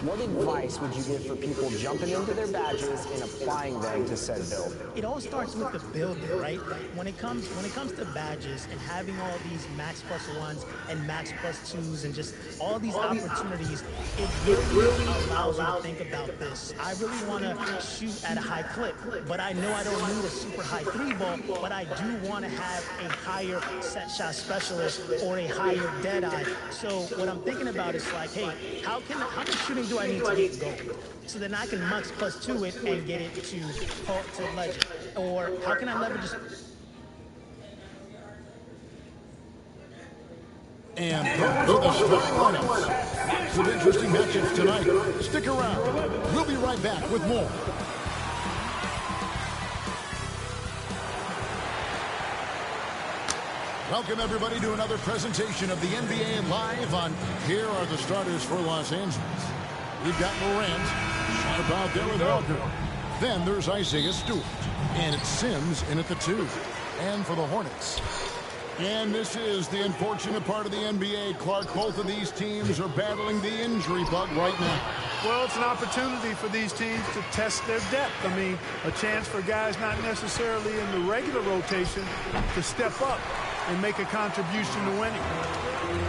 What advice would you give for people jumping into their badges and applying them to said build? It all starts with the building, right? When it comes to badges and having all these max plus ones and max plus twos and just all these opportunities, it really allows you to think about this. I really want to shoot at a high clip, but I know I don't need a super high 3-ball, but I do want to have a higher set shot specialist or a higher dead eye. So what I'm thinking about is like, hey, how much shooting do I need to get gold? So then I can max plus 2 it and get it to legend. Or how can I leverage this? And those are the starting lineups. Some interesting matchups tonight. Stick around. We'll be right back with more. Welcome, everybody, to another presentation of the NBA Live on Here Are the Starters for Los Angeles. We've got Morant, sharp out there with Walker. Then there's Isaiah Stewart, and it's Sims in at the 2. And for the Hornets. And this is the unfortunate part of the NBA, Clark. Both of these teams are battling the injury bug right now. Well, it's an opportunity for these teams to test their depth. I mean, a chance for guys not necessarily in the regular rotation to step up and make a contribution to winning.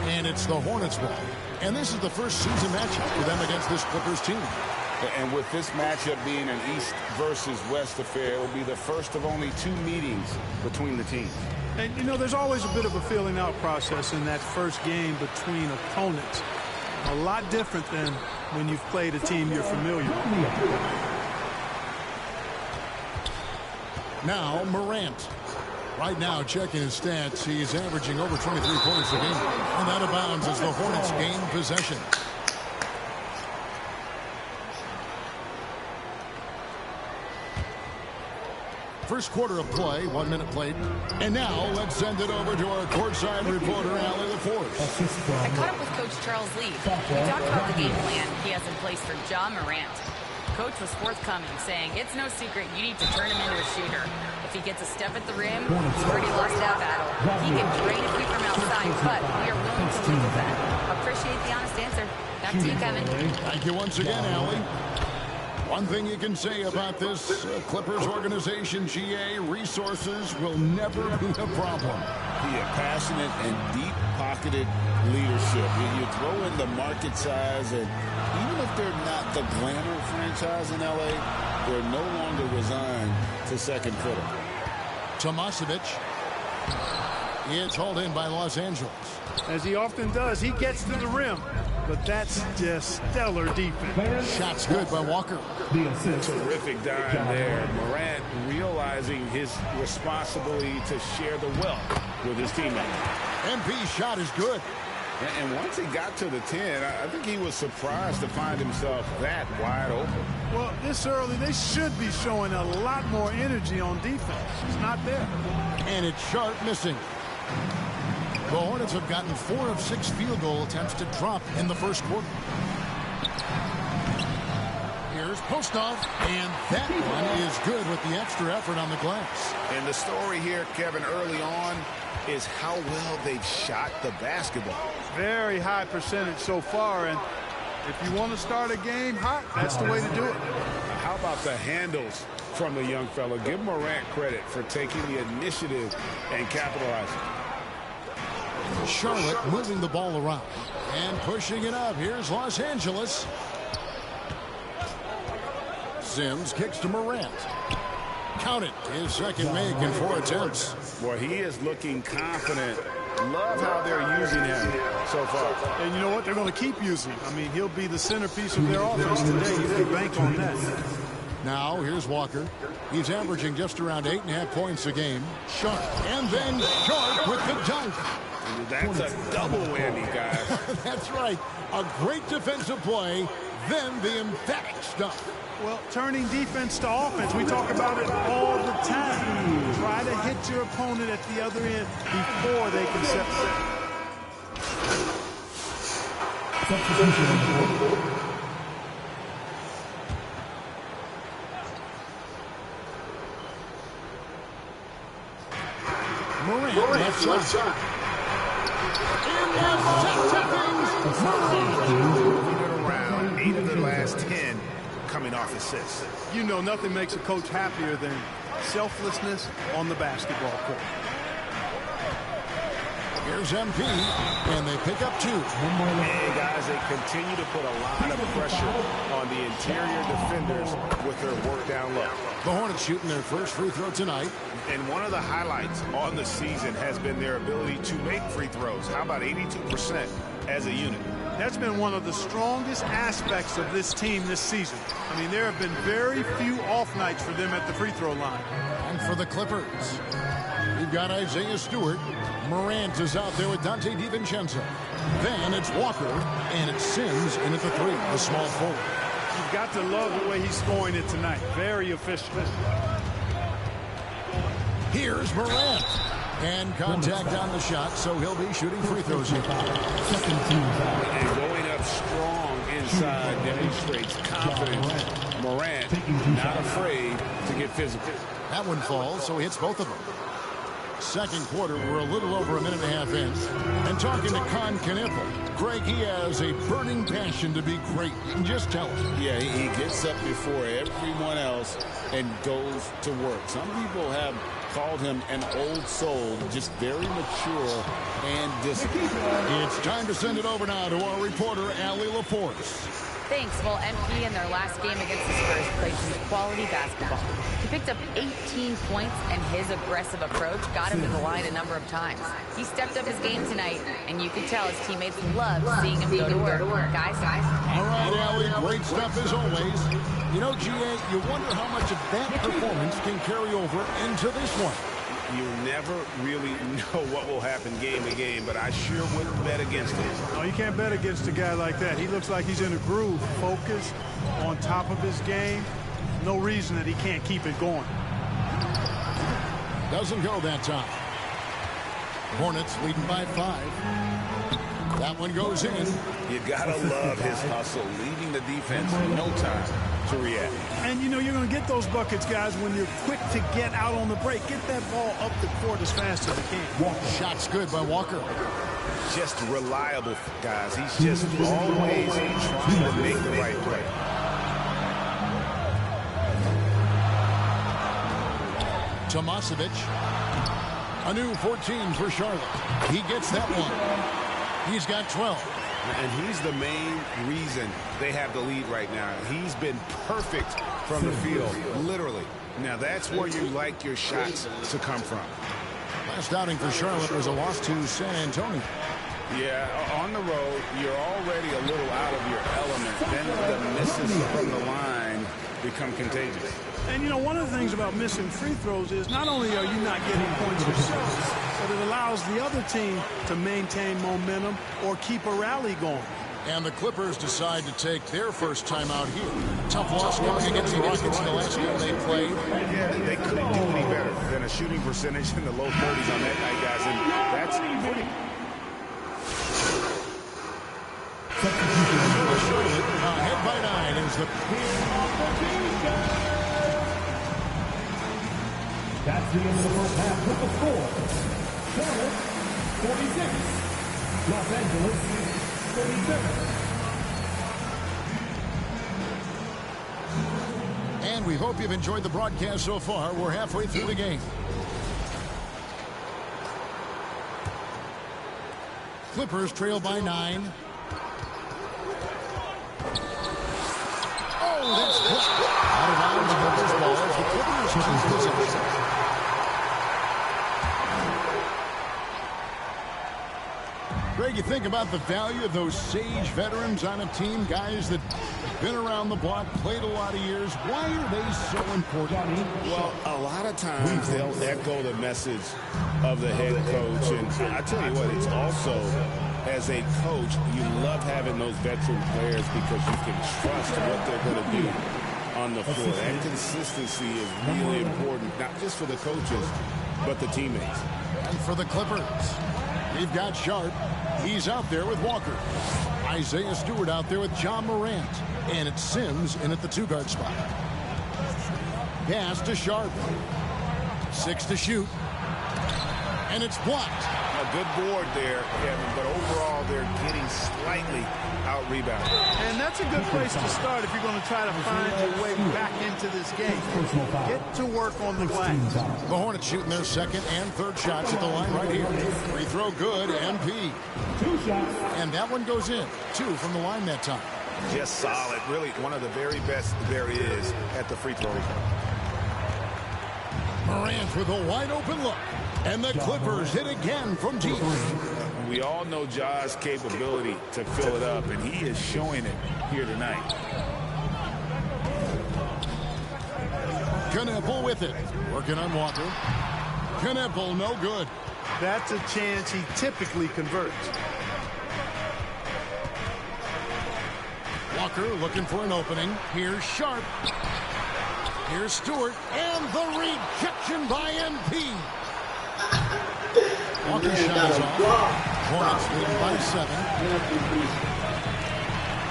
And it's the Hornets ball. And this is the first season matchup for them against this Clippers team. And with this matchup being an East versus West affair, it will be the first of only 2 meetings between the teams. And, you know, there's always a bit of a filling out process in that first game between opponents. A lot different than when you've played a team you're familiar with. Now, Morant. Right now, checking his stats, he's averaging over 23 points a game. And out of bounds as the Hornets gain possession. First quarter of play, 1 minute played. And now, let's send it over to our courtside reporter, Allie LaForce. I caught up with Coach Charles Lee. We talked about the game plan he has in place for Ja Morant. Coach was forthcoming, saying it's no secret you need to turn him into a shooter. If he gets a step at the rim, he's already lost that battle. He can drain a few from outside, but we are willing to live with that. Appreciate the honest answer. Back to you, Kevin. Thank you once again, Allie. One thing you can say about this Clippers organization, GA, resources will never be a problem. Yeah, passionate and deep-pocketed leadership. You throw in the market size, and even if they're not the glamour franchise in L.A., they're no longer resigned to second fiddle. Tomasevic. It's hauled in by Los Angeles. As he often does, he gets to the rim. But that's just stellar defense. Shots good by Walker. Terrific dime there. Morant realizing his responsibility to share the wealth with his teammates. MP's shot is good. And once he got to the 10, I think he was surprised to find himself that wide open. Well, this early, they should be showing a lot more energy on defense. It's not there. And it's Sharp missing. The Hornets have gotten 4 of 6 field goal attempts to drop in the first quarter. Here's Postov, and that one is good with the extra effort on the glass. And the story here, Kevin, early on is how well they've shot the basketball. Very high percentage so far, and if you want to start a game hot, that's the way to do it. How about the handles from the young fella? Give Morant credit for taking the initiative and capitalizing. Charlotte moving the ball around and pushing it up. Here's Los Angeles. Sims kicks to Morant. Count it. His second make in 4 attempts. Well, he is looking confident. Love how they're using him so far. And you know what? They're going to keep using him. I mean, he'll be the centerpiece of their offense today. You can bank on that. Now, here's Walker. He's averaging just around 8.5 points a game. Sharp. And then Sharp with the dunk. That's a double whammy, guys. That's right. A great defensive play, then the emphatic stuff. Well, turning defense to offense, we talk about it all the time. Try to hit your opponent at the other end before they can separate. Substitution on the board. Morant, left side. Moving around, 8 of the last 10 coming off assists. You know, nothing makes a coach happier than selflessness on the basketball court. Here's MP, and they pick up 2. And guys, they continue to put a lot of pressure on the interior defenders with their work down low. The Hornets shooting their first free throw tonight. And one of the highlights on the season has been their ability to make free throws. How about 82% as a unit? That's been one of the strongest aspects of this team this season. I mean, there have been very few off nights for them at the free throw line. And for the Clippers, we've got Isaiah Stewart. Morant is out there with Dante DiVincenzo. Then it's Walker, and it's Sims in at the 3, the small forward. You've got to love the way he's scoring it tonight. Very efficient. Here's Morant. And contact on the shot, so he'll be shooting free throws here. And going up strong inside demonstrates confidence. Morant not afraid to get physical. That one falls, so he hits both of them. Second quarter, we're a little over a minute and a half in. And talking to Con Kniffel, Greg, he has a burning passion to be great. You can just tell it. Yeah, he gets up before everyone else and goes to work. Some people have called him an old soul, just very mature and disciplined. It's time to send it over now to our reporter, Allie LaForce. Thanks. Well, MP in their last game against the Spurs played some quality basketball. He picked up 18 points, and his aggressive approach got him to the line a number of times. He stepped up his game tonight, and you can tell his teammates love seeing him go to work. Guys. All right, Allie, great stuff as always. You know, GA, you wonder how much of that performance can carry over into this one. You never really know what will happen game to game, but I sure wouldn't bet against him. No, you can't bet against a guy like that. He looks like he's in a groove, focused, on top of his game. No reason that he can't keep it going. Doesn't go that time. Hornets leading by 5. That one goes in. You gotta love his hustle, leading the defense, no time to react. And you know you're going to get those buckets, guys, when you're quick to get out on the break. Get that ball up the court as fast as you can. Shot's good by Walker. Just reliable, guys. He's just always trying to make the right play. Tomasevic. A new 14 for Charlotte. He gets that one. He's got 12. And he's the main reason they have the lead right now. He's been perfect from the field, literally. Now, that's where you like your shots to come from. Last outing for Charlotte was a loss to San Antonio. Yeah, on the road, you're already a little out of your element. Then the misses from the line become contagious. And, you know, one of the things about missing free throws is not only are you not getting points yourself, but it allows the other team to maintain momentum or keep a rally going. And the Clippers decide to take their first time out here. Tough loss coming against the Rockets in the last game they played. Yeah, they couldn't do any better than a shooting percentage in the low 30s on that night, guys. And that's pretty. Ahead by 9 is the... That's the end of the first half with the score. Charlotte, 46. Los Angeles, 37. And we hope you've enjoyed the broadcast so far. We're halfway through the game. Clippers trail by 9. Oh, that's close. Out of bounds, Clippers ball as the Clippers keep possession. Greg, you think about the value of those sage veterans on a team, guys that have been around the block, played a lot of years. Why are they so important? Well, a lot of times they'll echo the message of the head coach. And I tell you what, it's also, as a coach, you love having those veteran players because you can trust what they're going to do on the floor. That consistency is really important, not just for the coaches, but the teammates. And for the Clippers, we've got Sharp. He's out there with Walker. Isaiah Stewart out there with John Morant. And it's Sims in at the 2-guard spot. Pass to Sharp. 6 to shoot. And it's blocked. A good board there, Kevin, but overall they're getting slightly out-rebounded. And that's a good place to start if you're going to try to find your way back into this game. Get to work on the glass. The Hornets shooting their second and third shots at the line right here. Free throw good, MP. 2 shots. And that one goes in. 2 from the line that time. Just solid. Really one of the very best there is at the free throw line. Morant with a wide open look. And the Clippers hit again from deep. We all know Ja's capability to fill it up, and he is showing it here tonight. Knueppel with it. Working on Walker. Knueppel no good. That's a chance he typically converts. Walker looking for an opening. Here's Sharp. Here's Stewart. And the rejection by MP. Walker shot is off. Hornets leading by 7.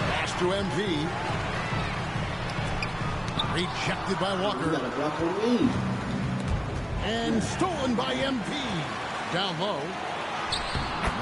Pass to MP. Rejected by Walker. And stolen by MP. Down low.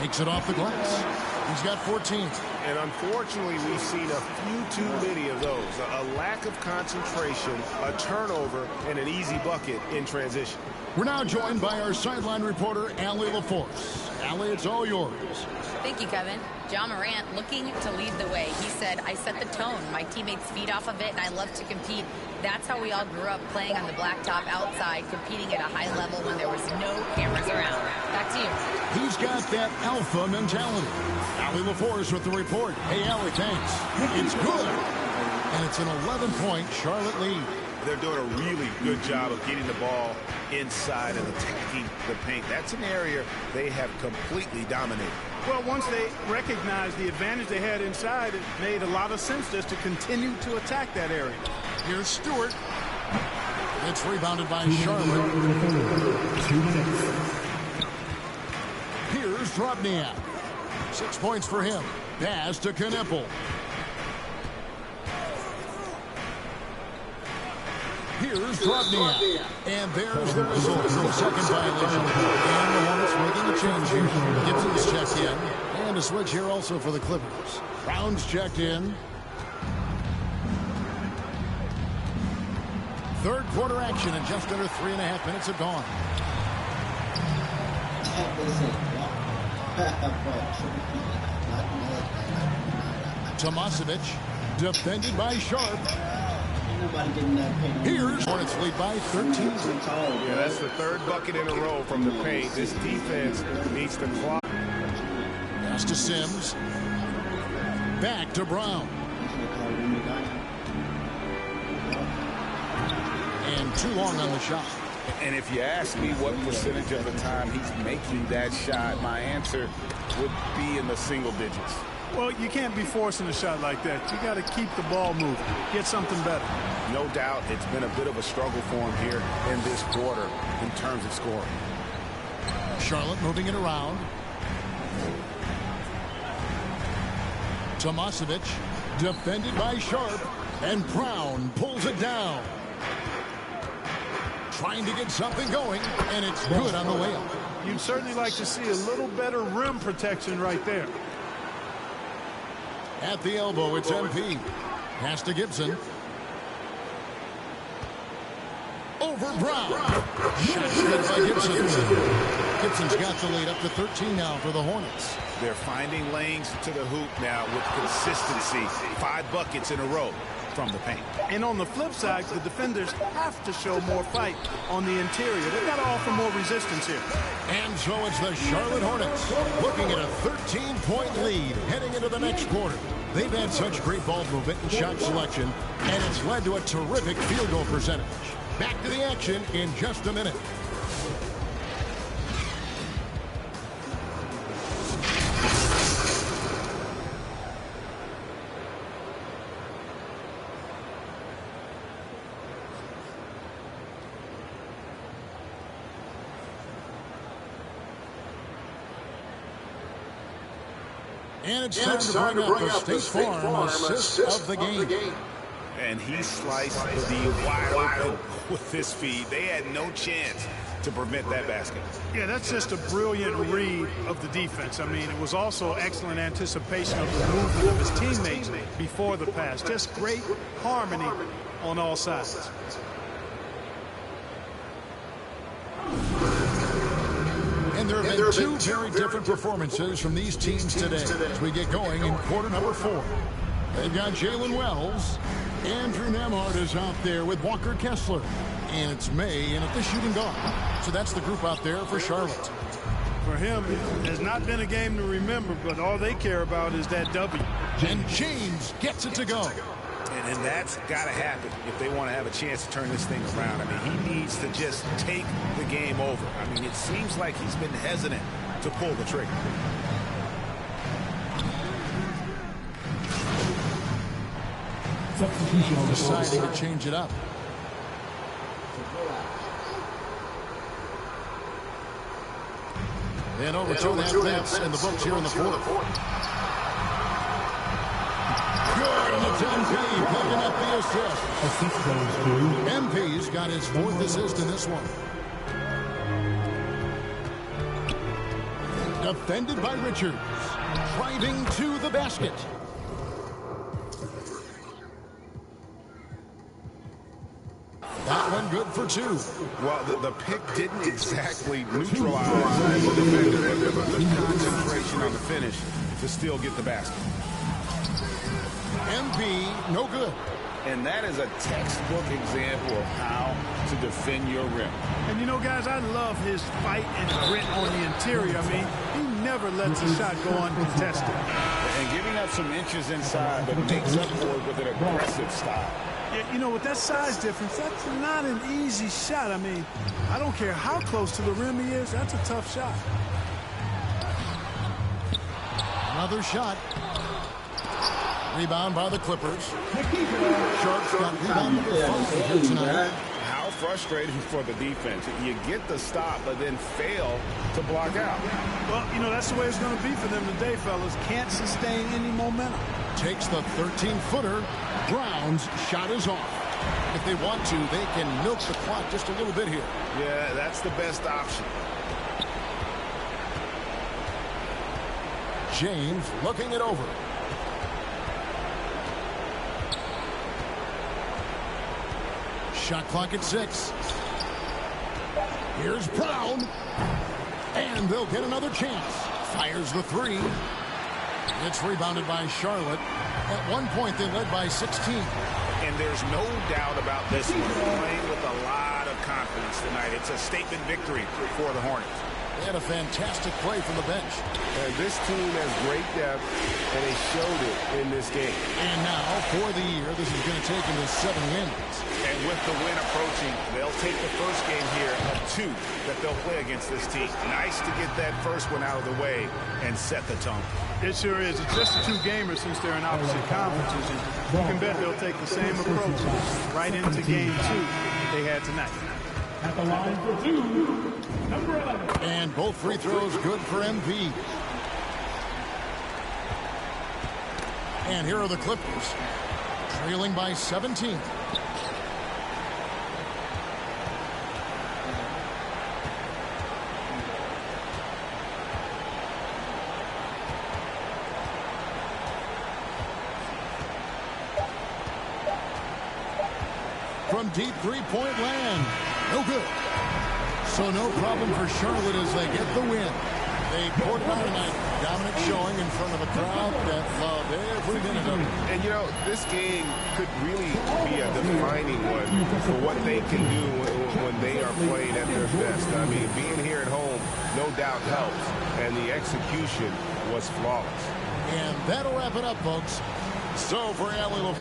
Makes it off the glass. He's got 14. And unfortunately, we've seen a few too many of those. A lack of concentration, a turnover, and an easy bucket in transition. We're now joined by our sideline reporter, Allie LaForce. Allie, it's all yours. Thank you, Kevin. John Morant looking to lead the way. He said, I set the tone. My teammates feed off of it, and I love to compete. That's how we all grew up, playing on the blacktop outside, competing at a high level when there was no cameras around. Back to you. He's got that alpha mentality. Allie LaForce with the report. Hey, Allie, thanks. It's good. And it's an 11-point Charlotte lead. They're doing a really good job of getting the ball inside and attacking the paint. That's an area they have completely dominated. Well, once they recognized the advantage they had inside, it made a lot of sense just to continue to attack that area. Here's Stewart. It's rebounded by Charlotte. 2 minutes. Here's Drobniak. 6 points for him. Pass to Knueppel. Here's Drobniak. And there's the whistle for the second violation. And the Hornets making a change here. Gibson's checked in. And a switch here also for the Clippers. Brown's checked in. Third quarter action, and just under 3.5 minutes have gone. Tomasevic, defended by Sharp. Here's Hornets lead by 13. Yeah, that's the third bucket in a row from the paint. This defense needs to clock. Pass to Sims. Back to Brown. And too long on the shot. And if you ask me what percentage of the time he's making that shot, my answer would be in the single digits. Well, you can't be forcing a shot like that. You got to keep the ball moving. Get something better. No doubt it's been a bit of a struggle for him here in this quarter in terms of scoring. Charlotte moving it around. Tomasevic, defended by Sharp, and Brown pulls it down. Trying to get something going, and it's good on the layup. You'd certainly like to see a little better rim protection right there. At the elbow, it's MP. Pass to Gibson. Over Brown. Shot good by Gibson. Gibson's got the lead up to 13 now for the Hornets. They're finding lanes to the hoop now with consistency. 5 buckets in a row from the paint. And on the flip side, the defenders have to show more fight on the interior. They've got to offer more resistance here. And so it's the Charlotte Hornets looking at a 13-point lead heading into the next quarter. They've had such great ball movement and shot selection, and it's led to a terrific field goal percentage. Back to the action in just a minute. And it's time to bring up the State Farm assist of the game. And he sliced the wide open with his feet. They had no chance to prevent that basket. Yeah, that's just a brilliant read of the defense. I mean, it was also excellent anticipation of the movement of his teammates before the pass. Just great harmony on all sides. And there have been two very different performances from these teams today as we get going in quarter number 4. They've got Jalen Wells. Andrew Nemhard is out there with Walker Kessler. And it's May in at the shooting guard. So that's the group out there for Charlotte. For him, it has not been a game to remember, but all they care about is that W. And James gets it to go. And that's got to happen if they want to have a chance to turn this thing around. I mean, he needs to just take the game over. I mean, it seems like he's been hesitant to pull the trigger. Deciding to change it up. And over to that in the books here in the fourth. Good on the 10P, picking up the assist. Assist goes to MP's got his 4th assist in this one. Defended by Richards. Driving to the basket. That one good for 2. Well, the pick didn't exactly neutralize the defender, but good concentration on the finish to still get the basket. MP, no good. And that is a textbook example of how to defend your rim. And you know, guys, I love his fight and grit on the interior. I mean, he never lets a shot go uncontested. And giving up some inches inside, but makes up for it with an aggressive style. Yeah, you know, with that size difference, that's not an easy shot. I mean, I don't care how close to the rim he is, that's a tough shot. Another shot. Rebound by the Clippers. Sharks got rebound number 5 here tonight. How frustrating for the defense. You get the stop, but then fail to block out. Well, you know, that's the way it's going to be for them today, fellas. Can't sustain any momentum. Takes the 13-footer. Brown's shot is off. If they want to, they can milk the clock just a little bit here. Yeah, that's the best option. James looking it over. Shot clock at 6. Here's Brown. And they'll get another chance. Fires the 3. It's rebounded by Charlotte. At one point, they led by 16. And there's no doubt about this one. Playing with a lot of confidence tonight. It's a statement victory for the Hornets. They had a fantastic play from the bench. And this team has great depth, and they showed it in this game. And now, for the year, this is going to take them to 7 wins. And with the win approaching, they'll take the first game here of 2 that they'll play against this team. Nice to get that first one out of the way and set the tone. It sure is. It's just a 2-gamer since they're in opposite conferences. And you can bet they'll take the same approach right into game 2 they had tonight. at the line for 2, number 11. And both free throws good for MP. And here are the Clippers, trailing by 17. From deep three-point land. No good. So no problem for Charlotte as they get the win. They poured it out tonight. Dominant showing in front of a crowd that loved every minute of it. And, you know, this game could really be a defining one for what they can do when they are playing at their best. I mean, being here at home, no doubt helps. And the execution was flawless. And that'll wrap it up, folks. So for a little...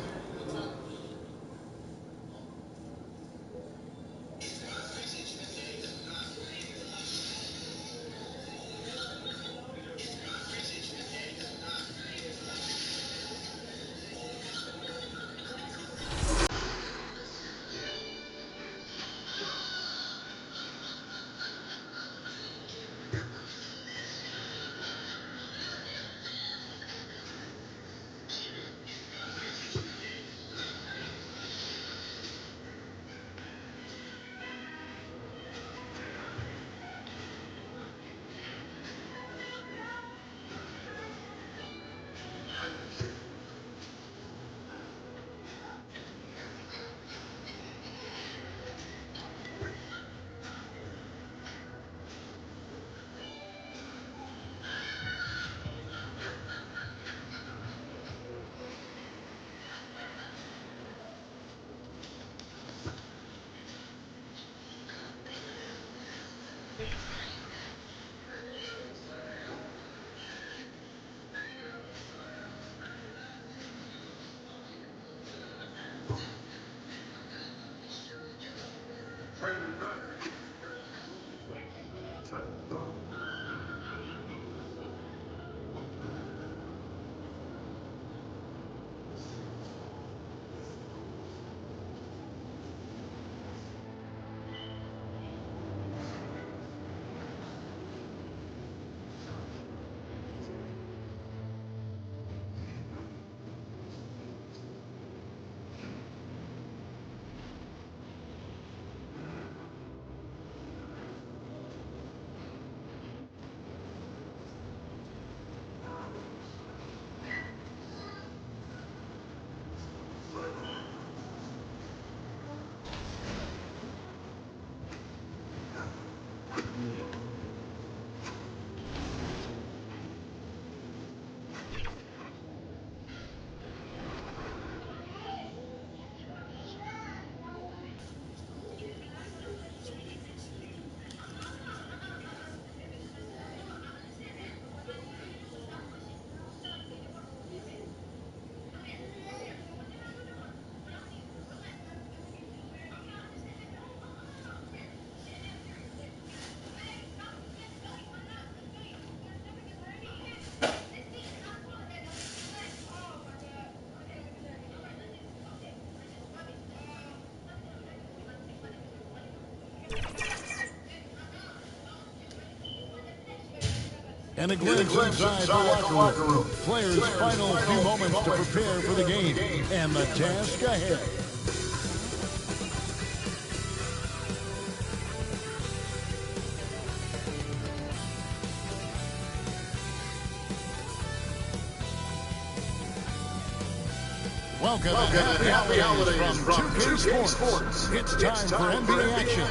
And a glimpse inside the locker room. Players' final few moments to prepare for the game and the task ahead. Welcome to Happy Holidays from 2K Sports. It's time for NBA action.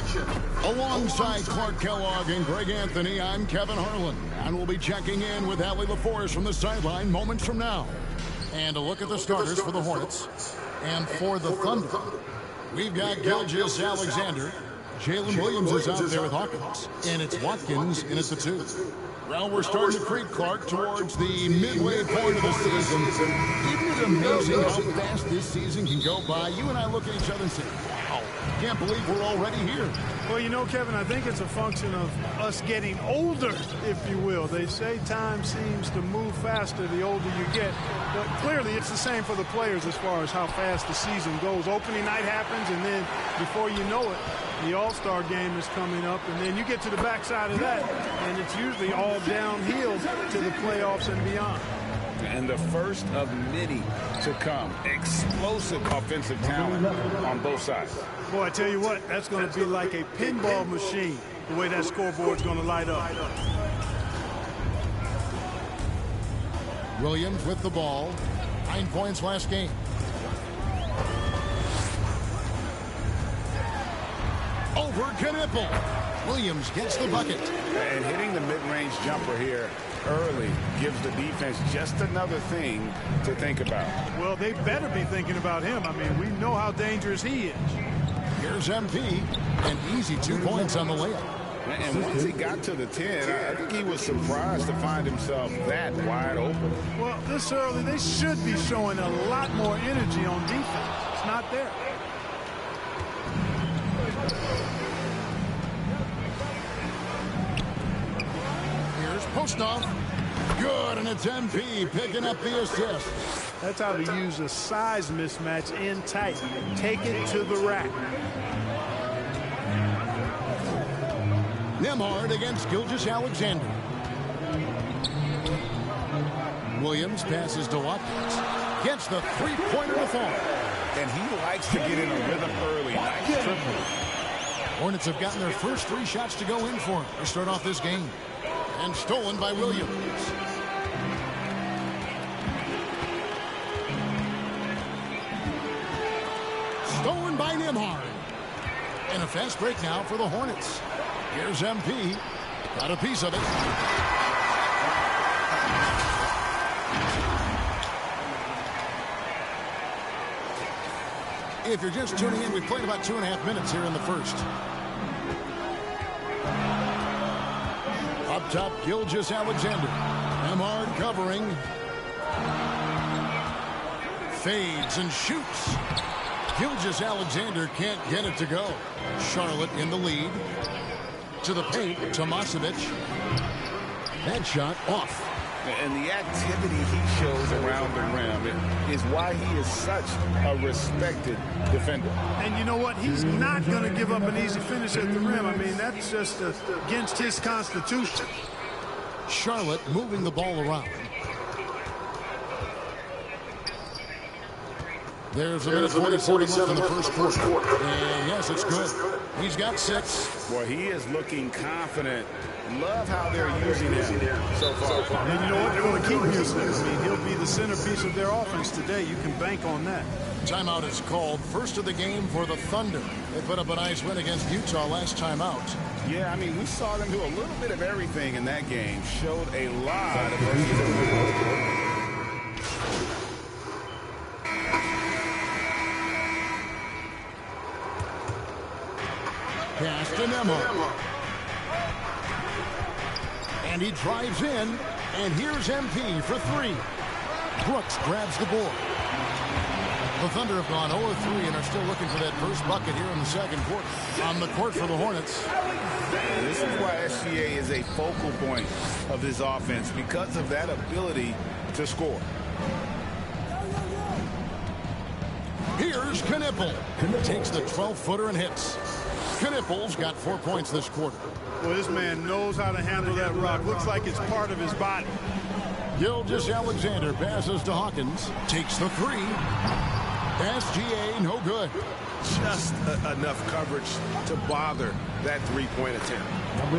Alongside Clark Kellogg and Greg Anthony, I'm Kevin Harlan. And we'll be checking in with Allie LaForce from the sideline moments from now. And a look at the starters for the Hornets. And for the Thunder, we've got Gilgeous Alexander. Jalen Williams is out there with Hawkins. And it's Watkins in at the 2. Well, we're starting to creep, Clark, towards the midway point of the season. Isn't it amazing how fast this season can go by? You and I look at each other and say, wow, can't believe we're already here. Well, you know, Kevin, I think it's a function of us getting older, if you will. They say time seems to move faster the older you get. But clearly it's the same for the players as far as how fast the season goes. Opening night happens, and then before you know it, the All-Star game is coming up, and then you get to the backside of that, and it's usually all downhill to the playoffs and beyond. And the first of many to come. Explosive offensive talent on both sides. Boy, I tell you what, that's going to be like a pinball machine, the way that scoreboard's going to light up. Williams with the ball. 9 points last game. Over Knipple. Williams gets the bucket. And hitting the mid-range jumper here early gives the defense just another thing to think about. Well, they better be thinking about him. I mean, we know how dangerous he is. Here's MP. An easy 2 points on the layup. And once he got to the 10, I think he was surprised to find himself that wide open. Well, this early, they should be showing a lot more energy on defense. It's not there. Postoff. Good, and it's MP picking up the assist. That's how to use a size mismatch in tight. Take it to the rack. Nembhard against Gilgeous Alexander. Williams passes to Watkins. Gets the three-pointer to fall. And he likes to get in a rhythm early. Nice triple. Hornets have gotten their first 3 shots to go in for him to start off this game. And stolen by Williams. Stolen by Nembhard. And a fast break now for the Hornets. Here's MP. Got a piece of it. If you're just tuning in, we played about 2.5 minutes here in the first. Up top, Gilgeous Alexander. Nembhard covering. Fades and shoots. Gilgeous Alexander can't get it to go. Charlotte in the lead. To the paint, Tomasevic. That shot off. And the activity he shows around the rim is why he is such a respected defender. And you know what? He's not going to give up an easy finish at the rim. I mean, that's just against his constitution. Charlotte moving the ball around. There's a minute 47 left in the first quarter. And yes, it's good. He's got 6. Well, he is looking confident. Love how they're using him so far. And you know what? They're going to keep using him. I mean, he'll be the centerpiece of their offense today. You can bank on that. Timeout is called. First of the game for the Thunder. They put up a nice win against Utah last time out. Yeah, I mean, we saw them do a little bit of everything in that game. Showed a lot of versatility. Pass to Nembhard. And he drives in. And here's MP for 3. Brooks grabs the board. The Thunder have gone 0-3 and are still looking for that first bucket here in the second quarter. On the court for the Hornets. This is why SGA is a focal point of this offense, because of that ability to score. Here's Knipple. Takes the 12-footer and hits. Knipple's got 4 points this quarter. Well, this man knows how to handle that rock. Looks like it's part of his body. Gilgeous-Alexander passes to Hawkins. Takes the three. SGA, no good. Just enough coverage to bother that three-point attempt.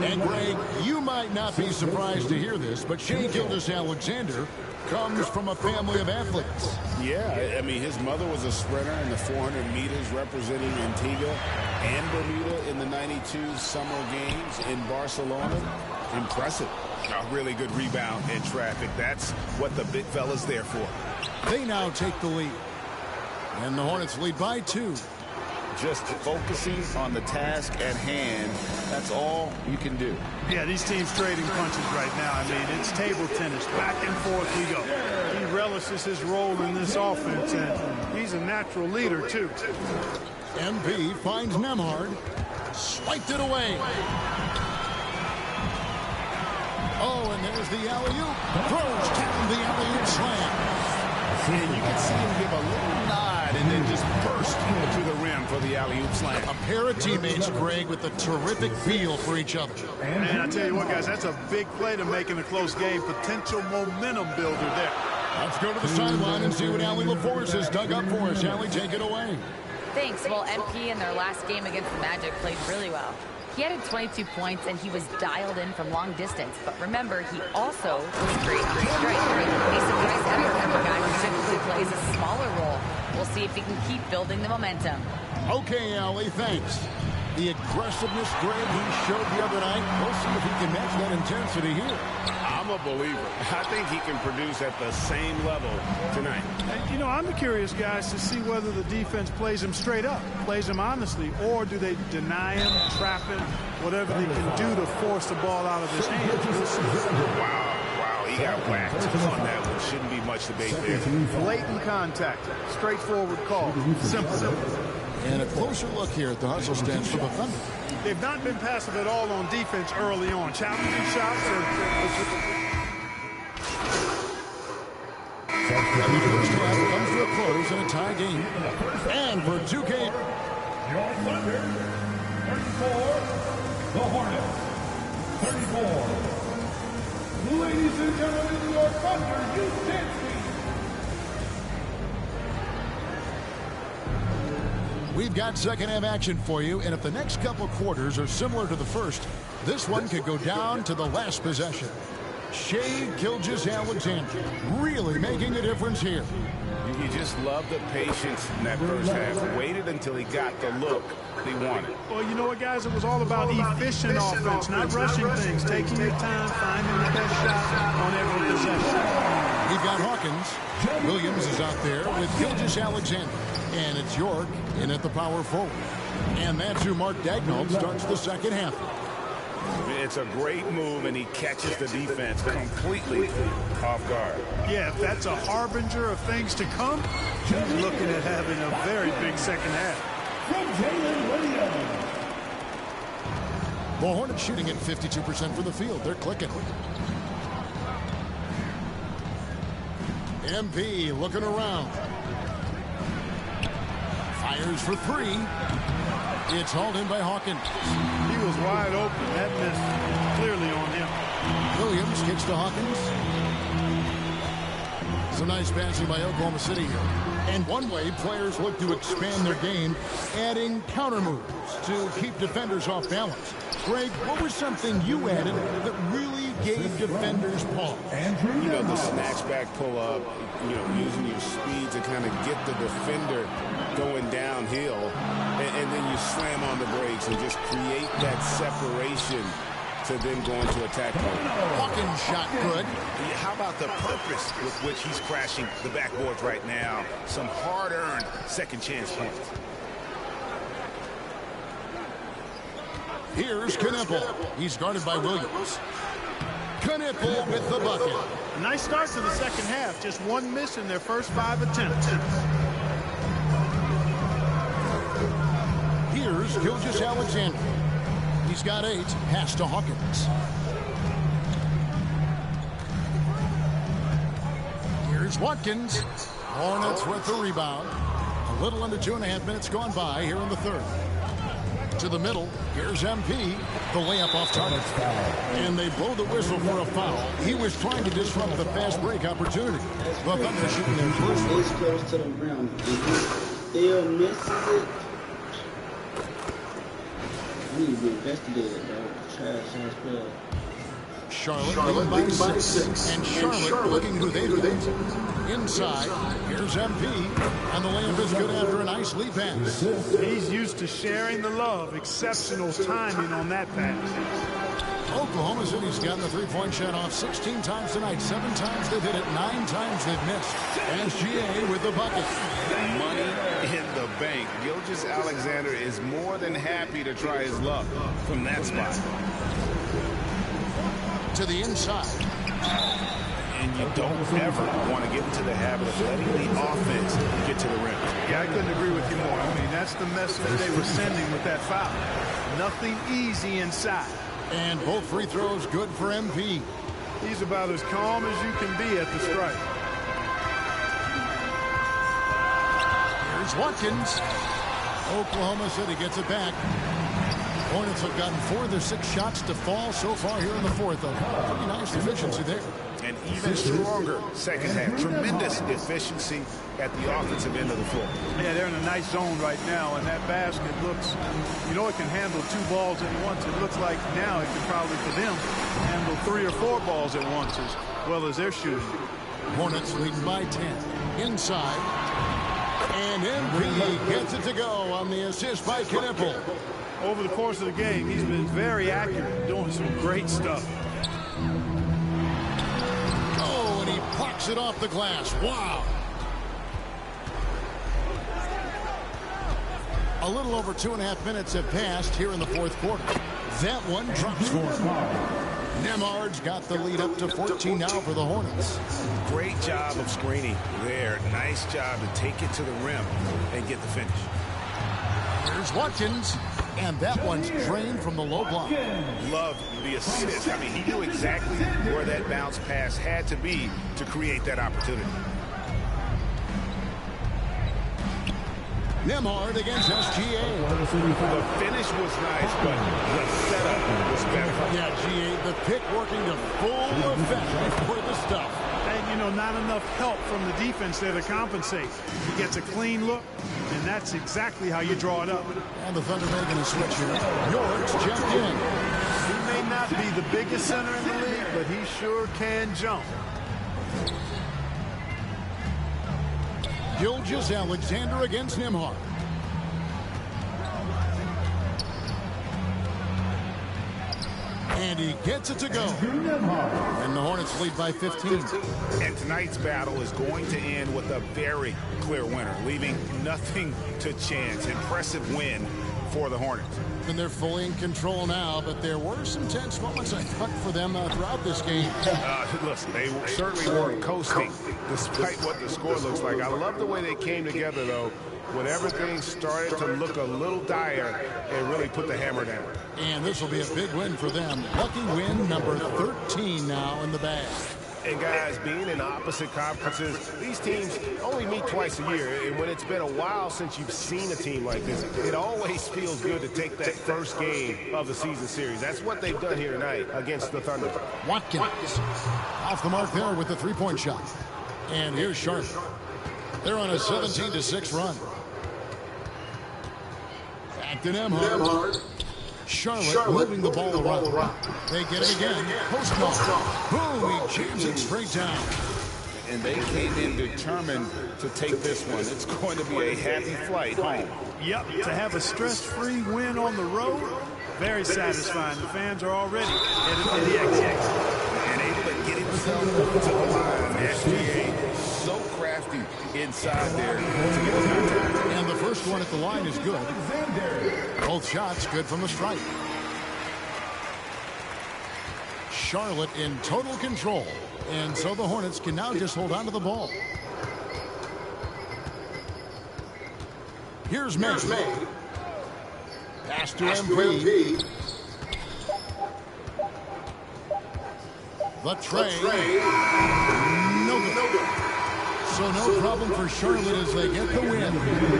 And Greg, you might not be surprised to hear this, but Shai Gilgeous-Alexander comes from a family of athletes. Yeah, I mean, his mother was a sprinter in the 400 meters representing Antigua and Bermuda in the 92 Summer Games in Barcelona. Impressive. A really good rebound in traffic. That's what the big fella's there for. They now take the lead. And the Hornets lead by 2. Just focusing on the task at hand, that's all you can do. Yeah, these teams trading punches right now. I mean, it's table tennis. Back and forth we go. He relishes his role in this offense, and he's a natural leader, too. MP finds Nembhard. Swiped it away. Oh, and there's the alley-oop. Throws down the alley-oop slam. And you can see him give a little nod and then just burst to the rim for the alley-oop slam. A pair of teammates, Greg, with a terrific feel for each other. Man, I tell you what, guys, that's a big play to make in a close game. Potential momentum builder there. Let's go to the sideline and see what Allie LaForce has dug up for us. Allie, take it away. Thanks. Well, MP in their last game against the Magic played really well. He added 22 points, and he was dialed in from long distance. But remember, he also was great on the strike. He's a nice effort from a guy who typically plays a smaller role. We'll see if he can keep building the momentum. Okay, Allie, thanks. The aggressiveness, Greg, he showed the other night. We'll see if he can match that intensity here. I'm a believer. I think he can produce at the same level tonight. And, you know, I'm curious, guys, to see whether the defense plays him straight up, plays him honestly, or do they deny him, trap him, whatever they can do to force the ball out of his hands. Wow, he got whacked on that one. Shouldn't be much debate there. Blatant contact, straightforward call, simple. And a closer look here at the hustle stance for the Thunder. They've not been passive at all on defense early on. Challenging shots. And the first half comes to a close in a tie game. And for 2K. Your Thunder, 34. The Hornets, 34. Ladies and gentlemen, your Thunder, you dance me. We've got second half action for you, and if the next couple quarters are similar to the first, this one could go down to the last possession. Shai Gilgeous-Alexander really making a difference here. You just love the patience in that first half. Waited until he got the look he wanted. Well, you know what, guys? It was all about efficient offense, not rushing things, taking your time, finding the best shot on every possession. We've got Hawkins. Williams is out there with Gilgeous-Alexander. And it's York in at the power forward. And that's who Mark Daigneault starts the second half. It's a great move, and he catches the defense completely off guard. Yeah, if that's a harbinger of things to come, he's looking at having a very big second half. From Jalen Williams. The Hornets shooting at 52% for the field. They're clicking. MP looking around. Fires for three. It's hauled in by Hawkins. He was wide open. That missed clearly on him. Williams kicks to Hawkins. Some nice passing by Oklahoma City here. And one way players look to expand their game, adding counter moves to keep defenders off balance. Greg, what was something you added that really gave defenders pause? You know, the snatchback pull-up, you know, using your speed to kind of get the defender going downhill, and then you slam on the brakes and just create that separation to then go into attack mode. Hawkins shot good. How about the purpose with which he's crashing the backboards right now? Some hard-earned second chance points. Here's Knipple. He's guarded by Williams. Knipple with the bucket. A nice start to the second half. Just one miss in their first 5 attempts. Here's Gilgeous-Alexander. He's got 8. Pass to Hawkins. Here's Watkins. Hornets with the rebound. A little under 2.5 minutes gone by here in the third. To the middle. Here's MP. The layup off target. And they blow the whistle for a foul. He was trying to disrupt the fast break opportunity. The Thunder shooting their first one. It's close to the rim. If he still misses it, I need to be investigated, though. Trash player. Charlotte leading by 6. And Charlotte looking who they've got. Inside, here's MP. And the layup is good after a nice lead pass. He's used to sharing the love. Exceptional timing on that pass. Oklahoma City's gotten the three-point shot off 16 times tonight. 7 times they've hit it, 9 times they've missed. SGA with the bucket. Money in the bank. Gilgeous-Alexander is more than happy to try his luck from that spot. To the inside. And you don't ever want to get into the habit of letting the offense get to the rim. Yeah, I couldn't agree with you more. I mean, that's the message they were sending with that foul. Nothing easy inside. And both free throws good for MP. He's about as calm as you can be at the strike. Here's Watkins. Oklahoma City gets it back. Hornets have gotten 4 of their 6 shots to fall so far here in the fourth. Pretty nice efficiency there. And even stronger second half. Tremendous efficiency at the offensive end of the floor. Yeah, they're in a nice zone right now, and that basket looks, you know, it can handle 2 balls at once. It looks like now it can probably, for them, handle 3 or 4 balls at once as well as they're shooting. Hornets leading by 10. Inside. And MP gets it to go on the assist by Knipple. Over the course of the game, he's been very accurate, doing some great stuff. Oh, and he plucks it off the glass. Wow. A little over 2.5 minutes have passed here in the fourth quarter. That one drops for him. Nemhard's got the lead up to 14 now for the Hornets. Great job of screening there. Nice job to take it to the rim and get the finish. Here's Watkins. And that one's drained from the low block. Loved the assist. I mean, he knew exactly where that bounce pass had to be to create that opportunity. Nemhard against SGA. The finish was nice, but the setup was better. Yeah, GA, the pick working to full effect before the stuff. And, you know, not enough help from the defense there to compensate. He gets a clean look, and that's exactly how you draw it up. And the Thunder making a switch here. York's jumped in. He may not be the biggest center in the league, but he sure can jump. Gilgeous-Alexander against Nemhard. And he gets it to go. And the Hornets lead by 15. And tonight's battle is going to end with a very clear winner, leaving nothing to chance. Impressive win for the Hornets. And they're fully in control now, but there were some tense moments, I thought, for them throughout this game. Listen, they certainly weren't coasting despite what the score looks like. I love the way they came together, though, when everything started to look a little dire and really put the hammer down. And this will be a big win for them. Lucky win number 13 now in the bag. And guys, being in opposite conferences, these teams only meet twice a year. And when it's been a while since you've seen a team like this, it always feels good to take that first game of the season series. That's what they've done here tonight against the Thunder. Watkins off the mark there with the three-point shot. And here's Charlotte. They're on a 17-6 run. Back to Nemhard. Charlotte moving the ball around. They get it again. Post ball. Boom, he jams it straight down. And they came in determined to take this one. It's going to be a happy flight home. Yep, to have a stress-free win on the road, very satisfying. The fans are already headed to the exit. And able to get himself to the line. SGA so crafty inside there to get the contact. And the first one at the line is good. Both shots good from the stripe. Charlotte in total control. And so the Hornets can now just hold on to the ball. Here's May. Pass to MP. The tray. No good. So no problem for Charlotte as they get the win.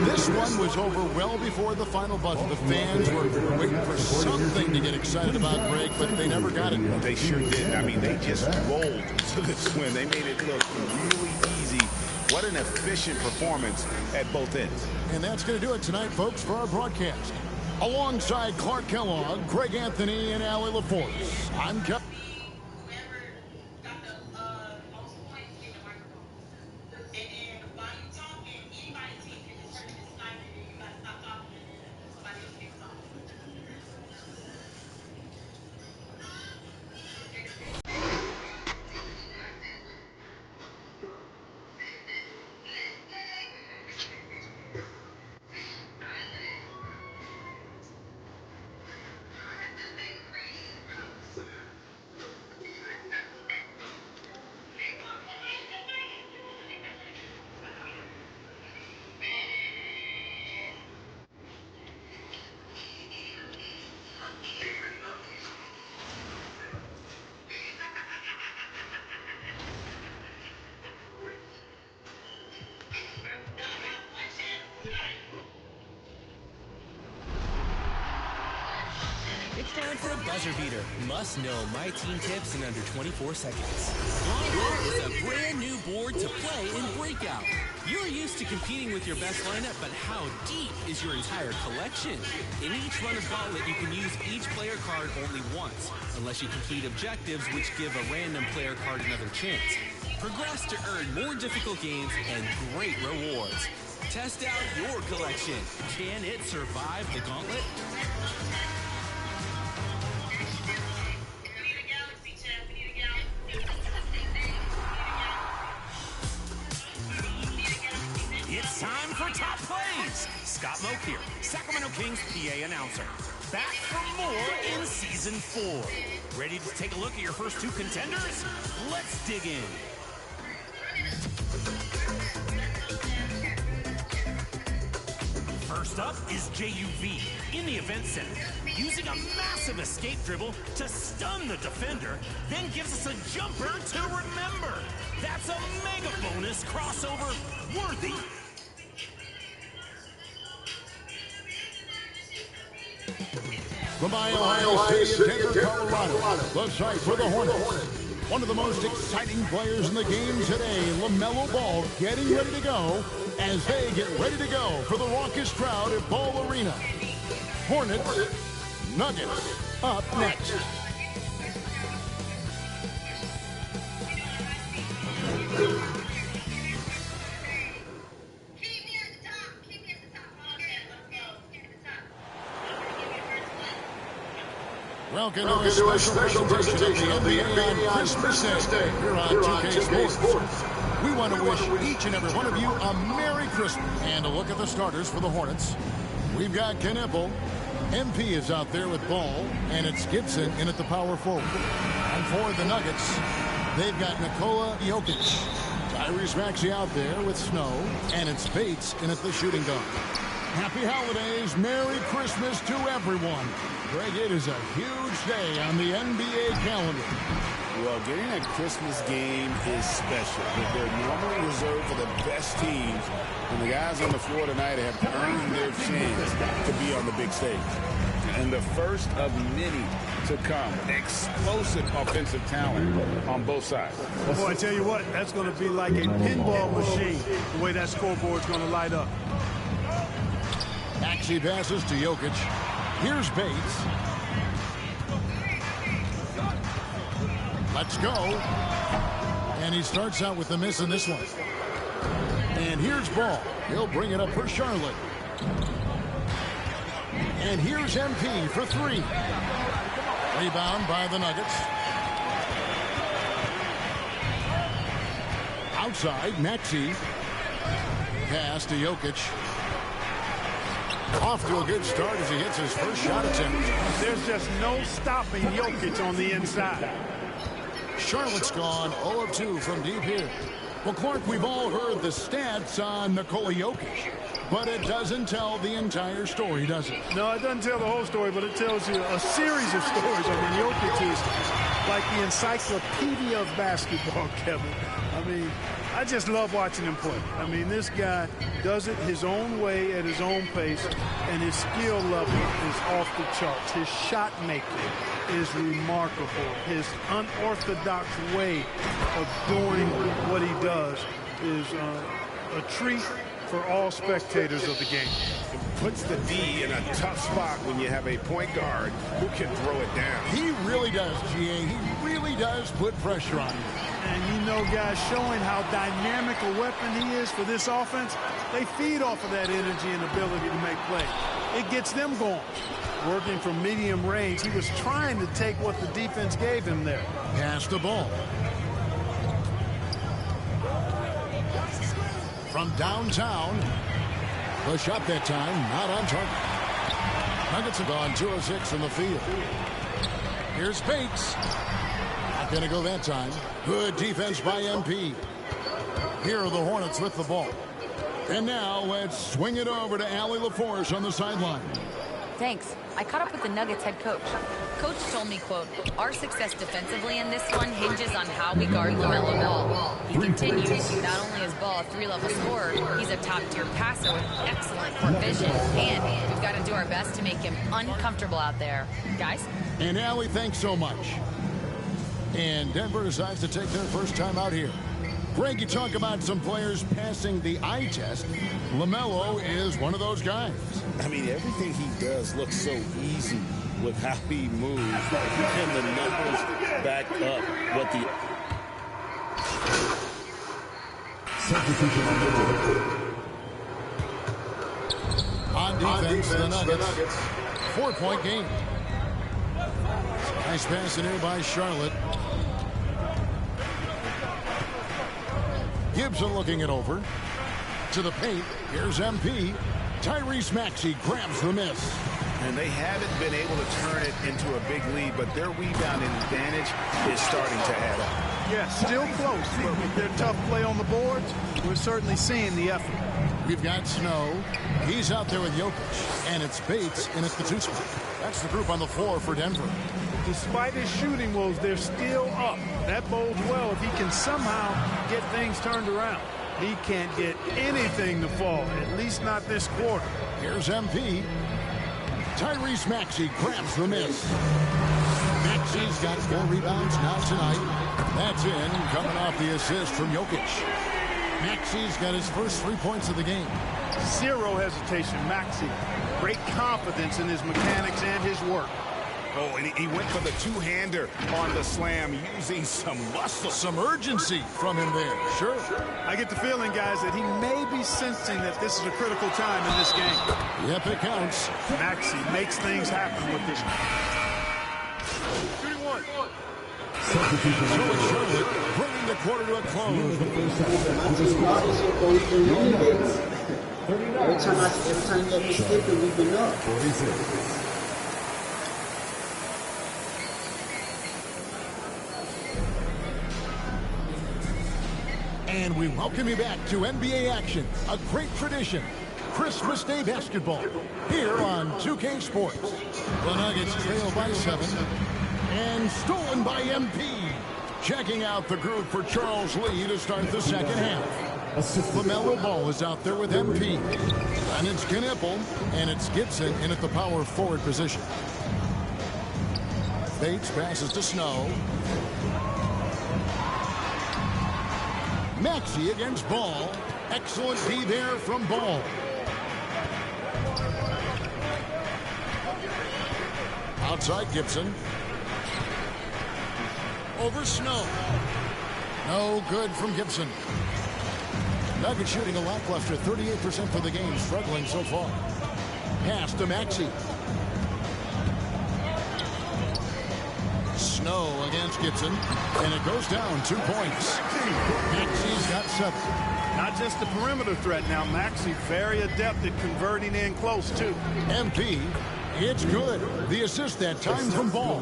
This one was over well before the final buzzer. The fans were waiting for something to get excited about, Greg, but they never got it. They sure did. I mean, they just rolled to this win. They made it look really easy. What an efficient performance at both ends. And that's going to do it tonight, folks, for our broadcast. Alongside Clark Kellogg, Greg Anthony, and Allie LaForce, I'm Kelly. It's time for a buzzer beater. Must know my team tips in under 24 seconds. Gauntlet is a brand new board to play in Breakout. You're used to competing with your best lineup, but how deep is your entire collection? In each run of Gauntlet, you can use each player card only once, unless you complete objectives which give a random player card another chance. Progress to earn more difficult games and great rewards. Test out your collection. Can it survive the Gauntlet? It's time for Top Plays. Scott Moak here, Sacramento Kings PA announcer. Back for more in Season 4. Ready to take a look at your first two contenders? Let's dig in. First up is JUV in the event center, using a massive escape dribble to stun the defender, then gives us a jumper to remember. That's a mega bonus crossover worthy. From Ohio City, Denver, Colorado, the site for the Hornets. One of the most exciting players in the game today, LaMelo Ball, getting ready to go as they get ready to go for the raucous crowd at Ball Arena. Hornets, Nuggets, up next. Welcome to a special presentation of the NBA on Christmas Day here on 2K Sports. We want to wish each and every one of you a Merry Christmas. And a look at the starters for the Hornets. We've got Knipple. MP is out there with Ball, and it's Gibson in at the power forward. And for the Nuggets, they've got Nikola Jokic. Tyrese Maxey out there with Snow, and it's Bates in at the shooting guard. Happy holidays, Merry Christmas to everyone. Greg, it is a huge day on the NBA calendar. Well, getting a Christmas game is special. They're normally reserved for the best teams, and the guys on the floor tonight have earned their chance to be on the big stage. And the first of many to come. Explosive offensive talent on both sides. Well, boy, I tell you what, that's going to be like a pinball machine, the way that scoreboard's going to light up. Maxey passes to Jokic. Here's Bates. Let's go. And he starts out with a miss in this one. And here's Ball. He'll bring it up for Charlotte. And here's MP for three. Rebound by the Nuggets. Outside, Maxey. Pass to Jokic. Off to a good start as he hits his first shot attempt. There's just no stopping Jokic on the inside. Charlotte's gone 0 of 2 from deep here. Well, Clark, we've all heard the stats on Nikola Jokic, but it doesn't tell the entire story, does it? No, it doesn't tell the whole story, but it tells you a series of stories. I mean, Jokic is like the encyclopedia of basketball, Kevin. I mean, I just love watching him play. I mean, this guy does it his own way at his own pace, and his skill level is off the charts. His shot making is remarkable. His unorthodox way of doing what he does is a treat for all spectators of the game. Puts the D in a tough spot when you have a point guard who can throw it down. He really does, GA. He really does put pressure on him. And you know, guys, showing how dynamic a weapon he is for this offense, they feed off of that energy and ability to make plays. It gets them going. Working from medium range, he was trying to take what the defense gave him there. Pass the ball. From downtown. Push up that time, not on target. Nuggets have gone 2 of 6 in the field. Here's Bates. Not going to go that time. Good defense by MP. Here are the Hornets with the ball. And now let's swing it over to Allie LaForce on the sideline. Thanks. I caught up with the Nuggets head coach. Coach told me, quote, our success defensively in this one hinges on how we guard LaMelo Ball. He continues, not only is Ball a 3-level scorer, he's a top-tier passer with excellent court vision. And we've got to do our best to make him uncomfortable out there. Guys? And Allie, thanks so much. And Denver decides to take their first time out here. Greg, you talk about some players passing the eye test. LaMelo is one of those guys. I mean, everything he does looks so easy with how he moves. And the numbers back up what the... Substitution on defense, the Nuggets. 4-point game. Nice pass in here by Charlotte. Gibson looking it over. To the paint. Here's MP. Tyrese Maxey grabs the miss. And they haven't been able to turn it into a big lead, but their rebounding advantage is starting to add up. Yeah, still close, but with their tough play on the boards, we're certainly seeing the effort. We've got Snow. He's out there with Jokic. And it's Bates in at the 2 spot. That's the group on the floor for Denver. Despite his shooting woes, they're still up. That bodes well if he can somehow get things turned around. He can't get anything to fall, at least not this quarter. Here's MP. Tyrese Maxey grabs the miss. Maxey's got 4 rebounds now tonight. That's in, coming off the assist from Jokic. Maxey's got his first 3 points of the game. Zero hesitation, Maxey. Great confidence in his mechanics and his work. Oh, and he went for the two-hander on the slam, using some muscle. Some urgency from him there. Sure. I get the feeling, guys, that he may be sensing that this is a critical time in this game. Yep, it counts. Maxey makes things happen with this. Shooting one. Substitution So it's Charlotte bringing the quarter to a close. Every time you have to skip it, we've been up. 46. And we welcome you back to NBA action, a great tradition. Christmas Day basketball here on 2K Sports. The Nuggets trail by 7 and stolen by MP. Checking out the group for Charles Lee to start the second half. LaMelo Ball is out there with MP. And it's Knipple, and it's Gibson in at the power forward position. Bates passes to Snow. Maxey against Ball. Excellent D there from Ball. Outside Gibson. Over Snow. No good from Gibson. Nuggets shooting a lackluster 38% for the game, struggling so far. Pass to Maxey. Snow against Gibson, and it goes down 2 points. Maxey's got 7. Not just the perimeter threat now. Maxey very adept at converting in close, too. MP, it's good. The assist that time from Ball.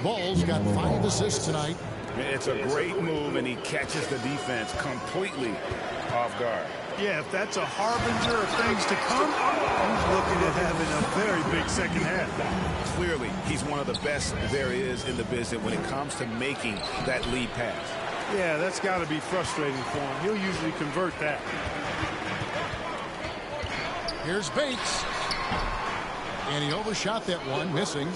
Ball's got 5 assists tonight. It's a great move, and he catches the defense completely off guard. Yeah, if that's a harbinger of things to come, he's looking at having a very big second half. Clearly, he's one of the best there is in the business when it comes to making that lead pass. Yeah, that's got to be frustrating for him. He'll usually convert that. Here's Bates. And he overshot that one, missing.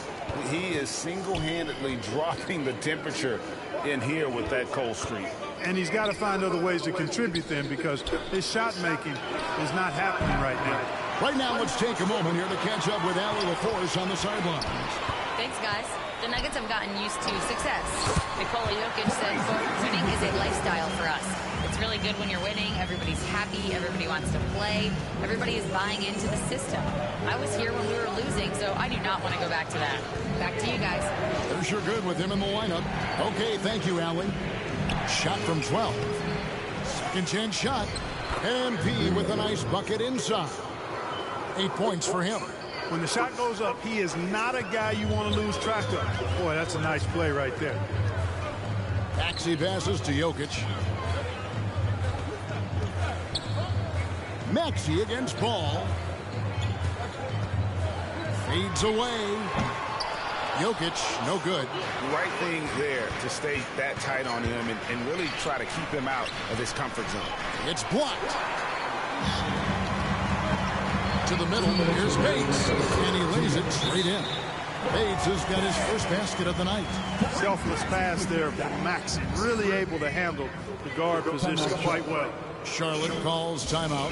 He is single-handedly dropping the temperature in here with that cold streak. And he's got to find other ways to contribute then, because his shot making is not happening right now. Right now, let's take a moment here to catch up with Allie LaForce on the sideline. Thanks, guys. The Nuggets have gotten used to success. Nikola Jokic said, quote, winning is a lifestyle for us. It's really good when you're winning. Everybody's happy. Everybody wants to play. Everybody is buying into the system. I was here when we were losing, so I do not want to go back to that. Back to you guys. They're sure good with him in the lineup. Okay, thank you, Allie. Shot from 12. Second chance shot. MP with a nice bucket inside. 8 points for him. When the shot goes up, he is not a guy you want to lose track of. Boy, that's a nice play right there. Maxey passes to Jokic. Maxey against Ball. Fades away. Jokic, no good. Right thing there to stay that tight on him and really try to keep him out of his comfort zone. It's blocked. To the middle, here's Bates, and he lays it straight in. Bates has got his first basket of the night. Selfless pass there from Maxey, really able to handle the guard position quite well. Charlotte calls timeout.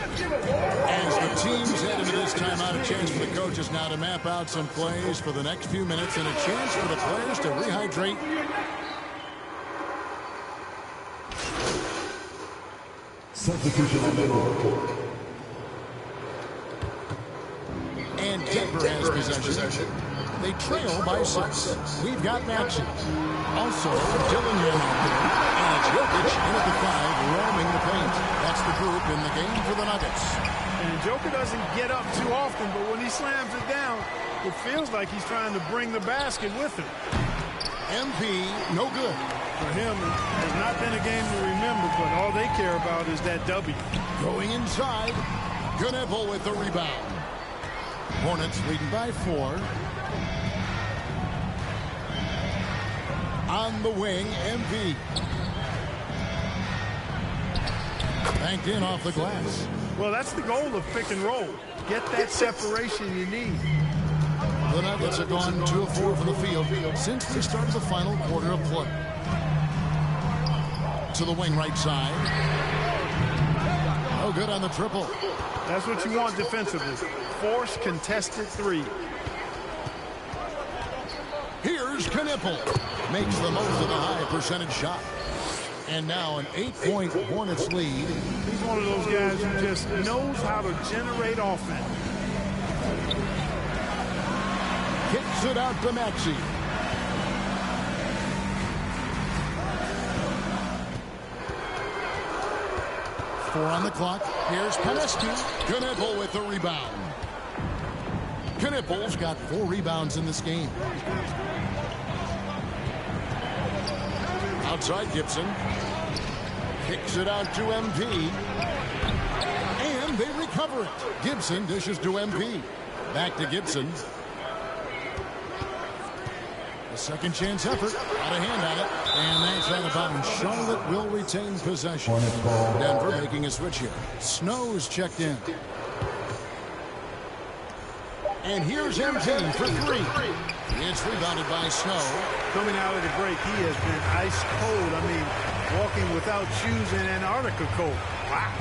As the teams head into this timeout, a chance for the coaches now to map out some plays for the next few minutes and a chance for the players to rehydrate. Substitution on the court. And Denver has possession. They trail by 6. We've got Maxey. Also, Dillingham out there. And it's Jokic in at the 5, roaming the paint. That's the group in the game for the Nuggets. And Joker doesn't get up too often, but when he slams it down, it feels like he's trying to bring the basket with him. MP, no good. For him, it has not been a game to remember, but all they care about is that W. Going inside, Gunepple with the rebound. Hornets leading by 4. On the wing, MP. Banked in off the glass. Well, that's the goal of pick and roll. Get that separation you need. The Nuggets have gone 2 of 4 from the field since they started the final quarter of play. To the wing right side. No good on the triple. That's what you want defensively. Force contested 3. Here's Knipple. Makes the most of the high percentage shot. And now an 8-point Hornets lead. He's one of those guys who just knows how to generate offense. Kicks it out to Maxey. Four on the clock. Here's Panescu. Knipple with the rebound. Knipple's got 4 rebounds in this game. Outside Gibson. Kicks it out to MP. And they recover it. Gibson dishes to MP. Back to Gibson. A second chance effort. Got a hand on it. And that's out of bounds. Charlotte will retain possession. Denver making a switch here. Snow's checked in. And here's MP for 3. It's rebounded by Snow. Coming out of the break, he has been ice cold. I mean, walking without shoes in Antarctica cold. Wow.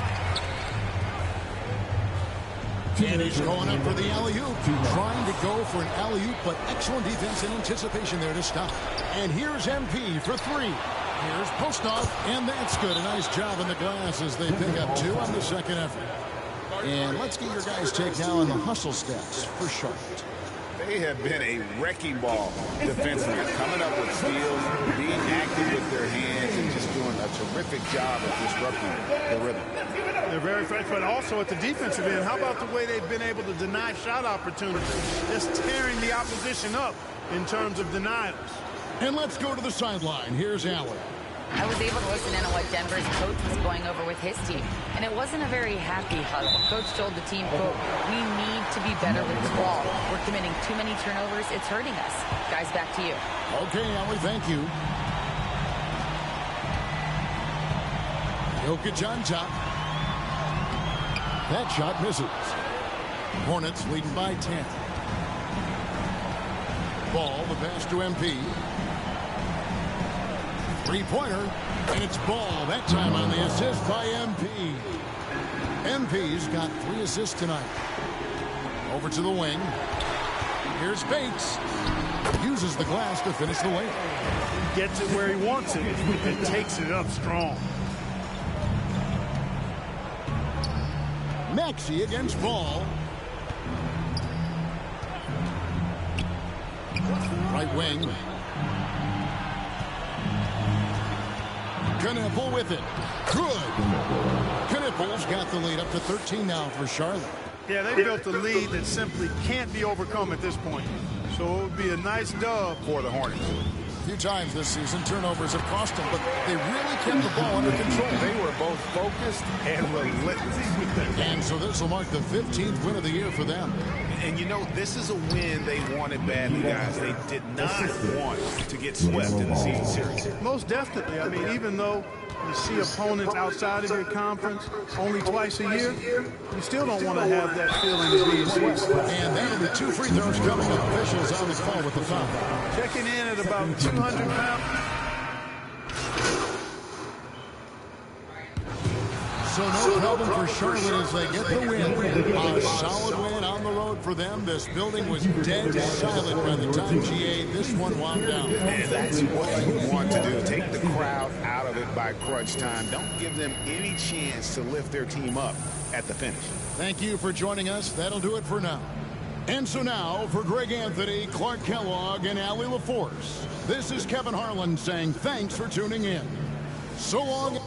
And he's going up for the alley-oop. Trying to go for an alley-oop, but excellent defense and anticipation there to stop. And here's MP for 3. Here's Postov, and that's good. A nice job in the glass as they pick up 2 on the second effort. And let's get your guys' take now on the hustle stats for Charlotte. They have been a wrecking ball defensively, coming up with steals, being active with their hands, and just doing a terrific job of disrupting the rhythm. They're very fresh, but also at the defensive end, how about the way they've been able to deny shot opportunities, just tearing the opposition up in terms of denials. And let's go to the sideline. Here's Allen. I was able to listen in on what Denver's coach was going over with his team, and it wasn't a very happy huddle. Coach told the team, quote, "We need to be better with the ball. We're committing too many turnovers. It's hurting us." Guys, back to you. Okay, Allie, thank you. Jokic on top. That shot misses. Hornets leading by 10. Ball, the pass to MP. Three-pointer, and it's Ball. That time on the assist by MP. MP's got 3 assists tonight. Over to the wing. Here's Bates. Uses the glass to finish the layup. He gets it where he wants it and takes it up strong. Maxey against Ball. Right wing. Knipple with it. Good. Knipple's got the lead up to 13 now for Charlotte. Yeah, they built a lead that simply can't be overcome at this point. So it would be a nice dub for the Hornets. A few times this season, turnovers have cost them, but they really kept the ball under control. They were both focused and relentless. And so this will mark the 15th win of the year for them. And you know, this is a win they wanted badly, guys. They did not want to get swept in the season series. Most definitely. I mean, even though you see opponents outside of your conference only twice a year, you still don't want to have that feeling of being swept. And that'll be 2 free throws coming up. Officials on the call with the foul. Checking in at about 200 pounds. So no problem for Charlotte as they get the win. A solid win on the road for them. This building was dead silent by the time GA this one wound down. And that's what you want to do. Take the crowd out of it by crunch time. Don't give them any chance to lift their team up at the finish. Thank you for joining us. That'll do it for now. And so now, for Greg Anthony, Clark Kellogg, and Allie LaForce, this is Kevin Harlan saying thanks for tuning in. So long.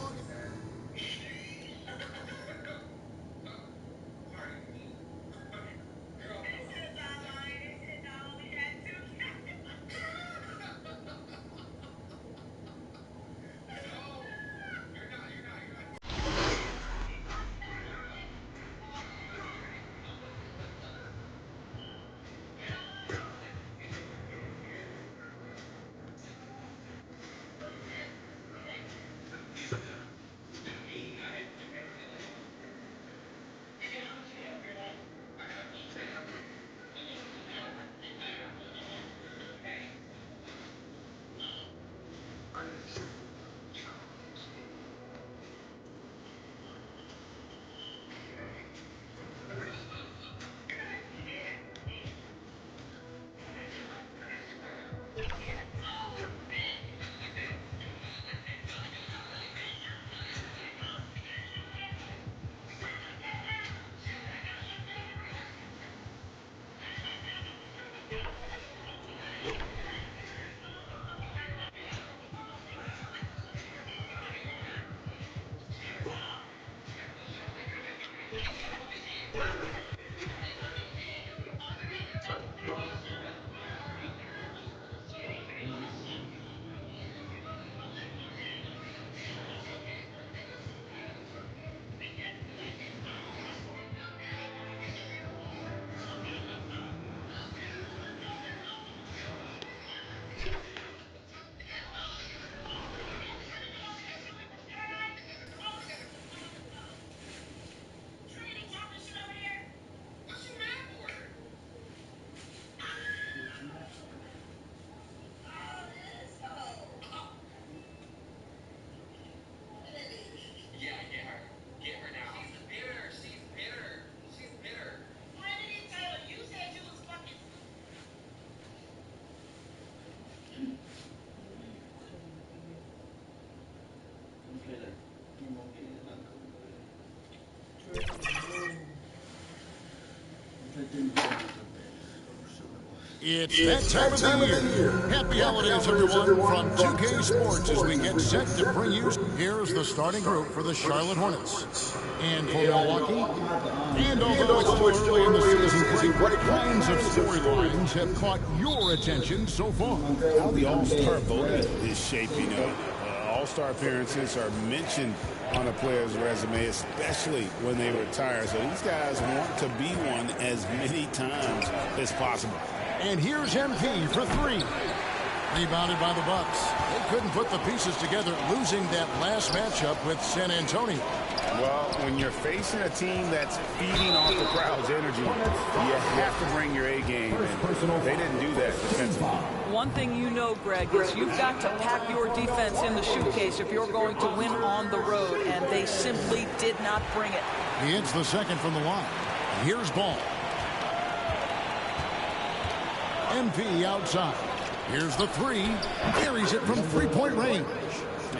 It's that time of the year. Happy holidays, everyone, from 2K Sports as we get set to bring you. Here's the starting group for the Charlotte Hornets. And for Milwaukee, and although it's still early in the season, what kinds of storylines have caught your attention so far? How the All-Star voting is shaping up. All-star appearances are mentioned on a player's resume, especially when they retire. So these guys want to be one as many times as possible. And here's MP for three. Rebounded by the Bucks. They couldn't put the pieces together, losing that last matchup with San Antonio. Well, when you're facing a team that's feeding off the crowd's energy, you have to bring your A game, and they didn't do that defensively. One thing you know, Greg, is you've got to pack your defense in the shoe case if you're going to win on the road, and they simply did not bring it. He hits the second from the line. Here's Ball. MP outside. Here's the three. Carries it from three-point range.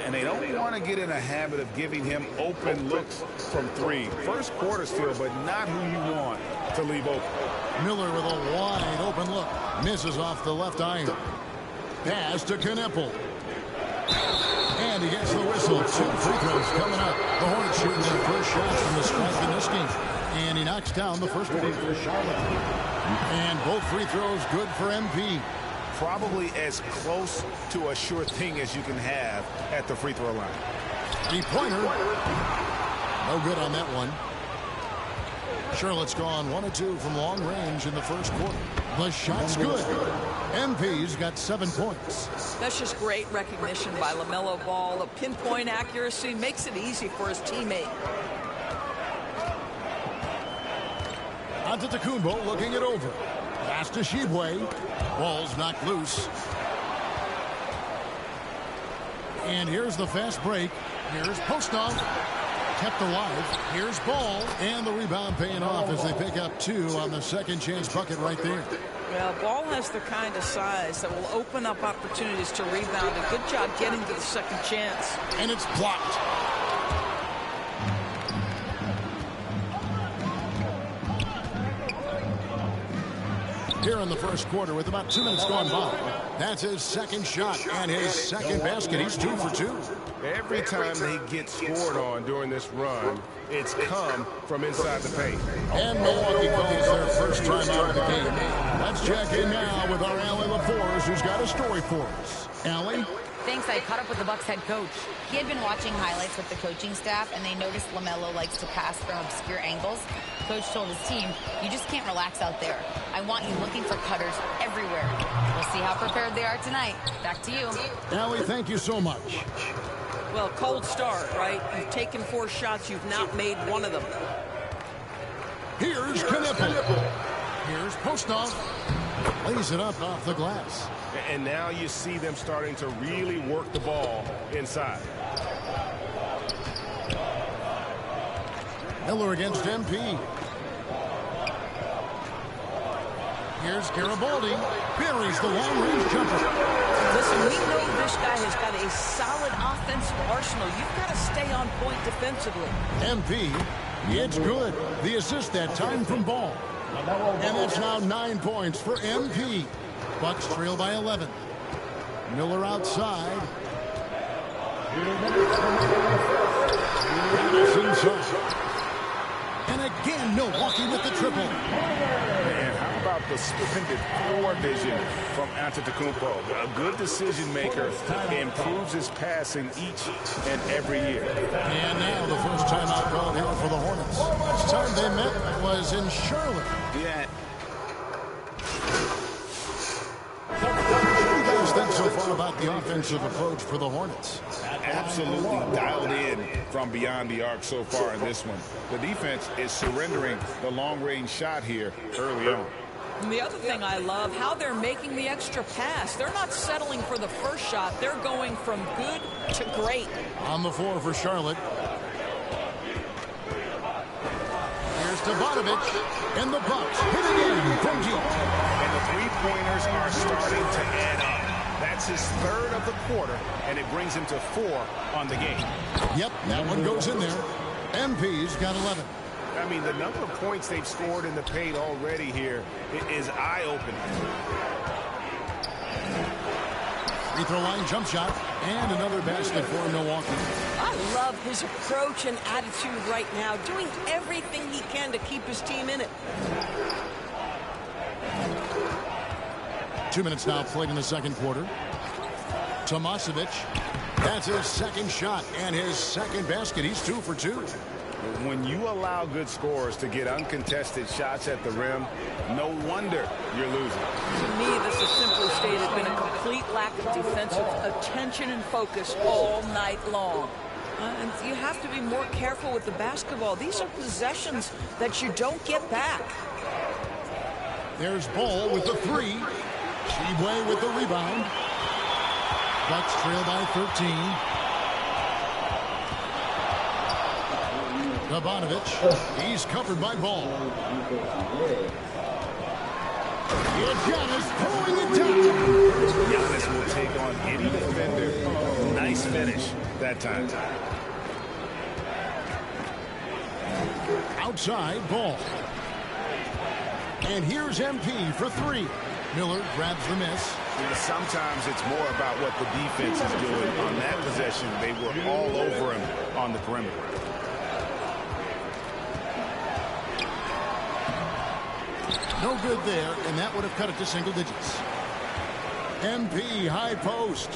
And they don't want to get in a habit of giving him open looks from three. First quarter still, but not who you want to leave open. Miller with a wide open look. Misses off the left iron. Pass to Kneppel. And he gets the whistle. 2 free throws coming up. The Hornets shooting their first shots from the stripe in this game. And he knocks down the first one. And both free throws good for MP. Probably as close to a sure thing as you can have at the free throw line. Three-pointer. No good on that one. Charlotte's gone 1 of 2 from long range in the first quarter. The shot's good. MP's got 7 points. That's just great recognition by LaMelo Ball. The pinpoint accuracy makes it easy for his teammate. Antetokounmpo looking it over. Pass to Shibwe. Ball's knocked loose. And here's the fast break. Here's Postov. Kept alive. Here's Ball. And the rebound paying off as they pick up 2 on the second chance bucket right there. Well, Ball has the kind of size that will open up opportunities to rebound. A good job getting to the second chance. And it's blocked. Here in the first quarter with about 2 minutes gone by. That's his second shot and his second basket. He's 2 for 2. Every time they get scored on during this run, it's come from inside the paint. And Milwaukee calls their first time out of the game. Let's check in now with our Allie LaForce, who's got a story for us. Allie? Thanks. I caught up with the Bucks head coach. He had been watching highlights with the coaching staff, and they noticed LaMelo likes to pass from obscure angles. Coach told his team, you just can't relax out there. I want you looking for cutters everywhere. We'll see how prepared they are tonight. Back to you. Allie, thank you so much. Well, cold start, right? You've taken 4 shots. You've not made one of them. Here's Kneppel. Here's Postov. Lays it up off the glass. And now you see them starting to really work the ball inside. Miller against MP. Here's Garibaldi. Buries the long-range jumper. Listen, we know this guy has got a solid offensive arsenal. You've got to stay on point defensively. MP, it's good. The assist that time from Ball. And it's now 9 points for MP. Bucks trail by 11. Miller outside. Inside. And again, Milwaukee with the triple. And how about the splendid floor vision from Antetokounmpo? A good decision maker, improves his passing each and every year. And now the first time out called here for the Hornets. Last time they met was in Charlotte. Yeah. What do you guys think so far about the offensive approach for the Hornets? Absolutely dialed in from beyond the arc so far in this one. The defense is surrendering the long-range shot here early on. And the other thing I love, how they're making the extra pass. They're not settling for the first shot. They're going from good to great. On the floor for Charlotte. Here's Tabatovic, and the Bucks hit again from deep. And the three-pointers are starting to add up. That's his 3rd of the quarter, and it brings him to 4 on the game. Yep, that one goes in there. MP's got 11. I mean, the number of points they've scored in the paint already here is eye-opening. Free throw line jump shot, and another basket for Milwaukee. I love his approach and attitude right now, doing everything he can to keep his team in it. 2 minutes now played in the second quarter. Tomasevic That's his second shot and his second basket. He's 2 for 2. When you allow good scorers to get uncontested shots at the rim, no wonder you're losing. To me, this has simply stated been a complete lack of defensive attention and focus all night long. And you have to be more careful with the basketball. These are possessions that you don't get back. There's Ball with the 3. Sheboy with the rebound. Bucks trail by 13. Bogdanovic. He's covered by Ball. Giannis pulling it down. Giannis will take on any defender. Nice finish that time. Outside Ball. And here's MP for 3. Miller grabs the miss. Sometimes it's more about what the defense is doing. On that possession, they were all over him on the perimeter. No good there, and that would have cut it to single digits. MP high post.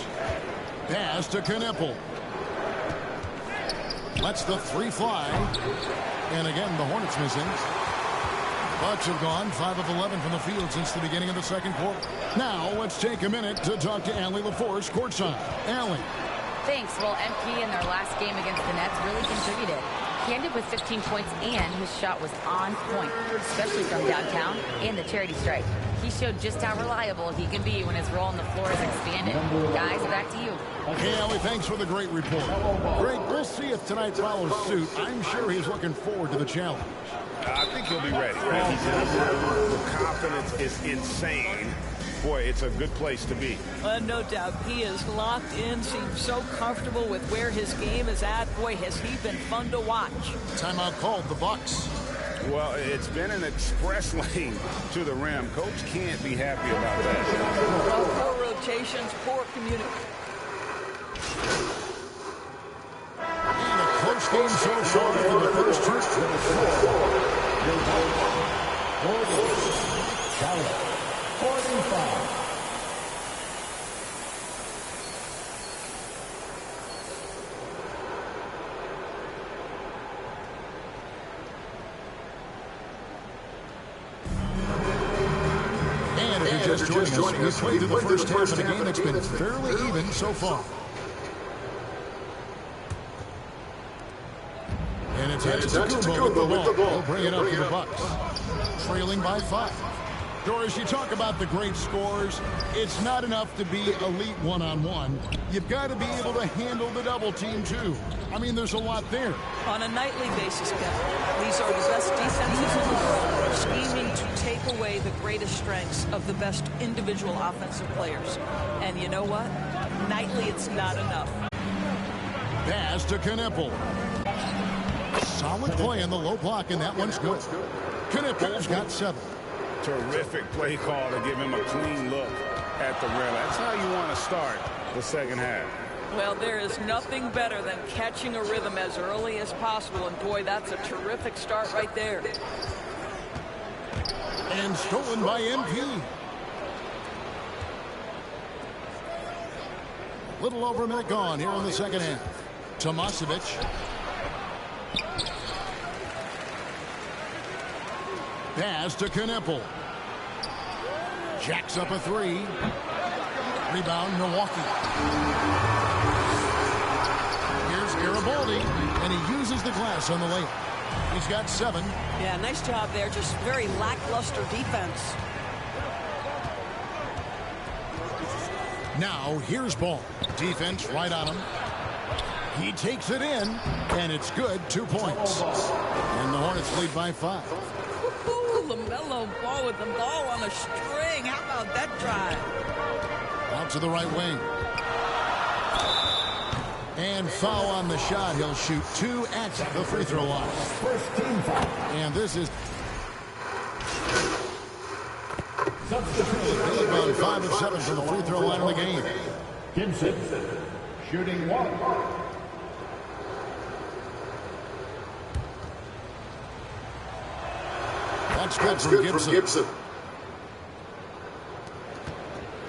Pass to Kneppel. Lets the 3 fly. And again, the Hornets missing. Bucks have gone 5 of 11 from the field since the beginning of the second quarter. Now, let's take a minute to talk to Allie LaForce courtside. Allie. Thanks. Well, MP in their last game against the Nets really contributed. He ended with 15 points, and his shot was on point, especially from downtown and the charity stripe. He showed just how reliable he can be when his role on the floor is expanded. Guys, back to you. Okay, Allie, thanks for the great report. Great. We'll see if tonight follows suit. I'm sure he's looking forward to the challenge. I think he'll be ready. The confidence is insane. Boy, it's a good place to be. No doubt. He is locked in, seems so comfortable with where his game is at. Boy, has he been fun to watch. Timeout called the Bucks. Well, it's been an express lane to the rim. Coach can't be happy about that. Well, poor rotations, poor communication. And a close game so far for the first two. And if you're just joining us, we've played through the first half of the game that's been fairly even so far. And it's Antetokounmpo with the ball. He'll bring it up to the Bucks. Trailing by 5. Doris, you talk about the great scores. It's not enough to be elite one-on-one. You've got to be able to handle the double team, too. I mean, there's a lot there. On a nightly basis, Kevin, these are the best defenses in the world, scheming to take away the greatest strengths of the best individual offensive players. And you know what? Nightly, it's not enough. Pass to Kneppel. Solid play in the low block, and that one's good. Kneppel's got 7. Terrific play call to give him a clean look at the rim. That's how you want to start the second half. Well, there is nothing better than catching a rhythm as early as possible, and boy, that's a terrific start right there. And stolen by MP. Little over a minute gone here in the second half. Tomasevic. Pass to Kneppel. Jacks up a 3. Rebound, Milwaukee. Here's Garibaldi, and he uses the glass on the layup. He's got 7. Yeah, nice job there. Just very lackluster defense. Now, here's Ball. Defense right on him. He takes it in, and it's good. 2 points. And the Hornets lead by 5. LaMelo Ball with the ball on a string. How about that drive? Out to the right wing. And foul on the shot. He'll shoot 2 at the free throw line. And this is about 5 of 7 from the free throw line in the game. Gibson shooting 1. That's good from Gibson.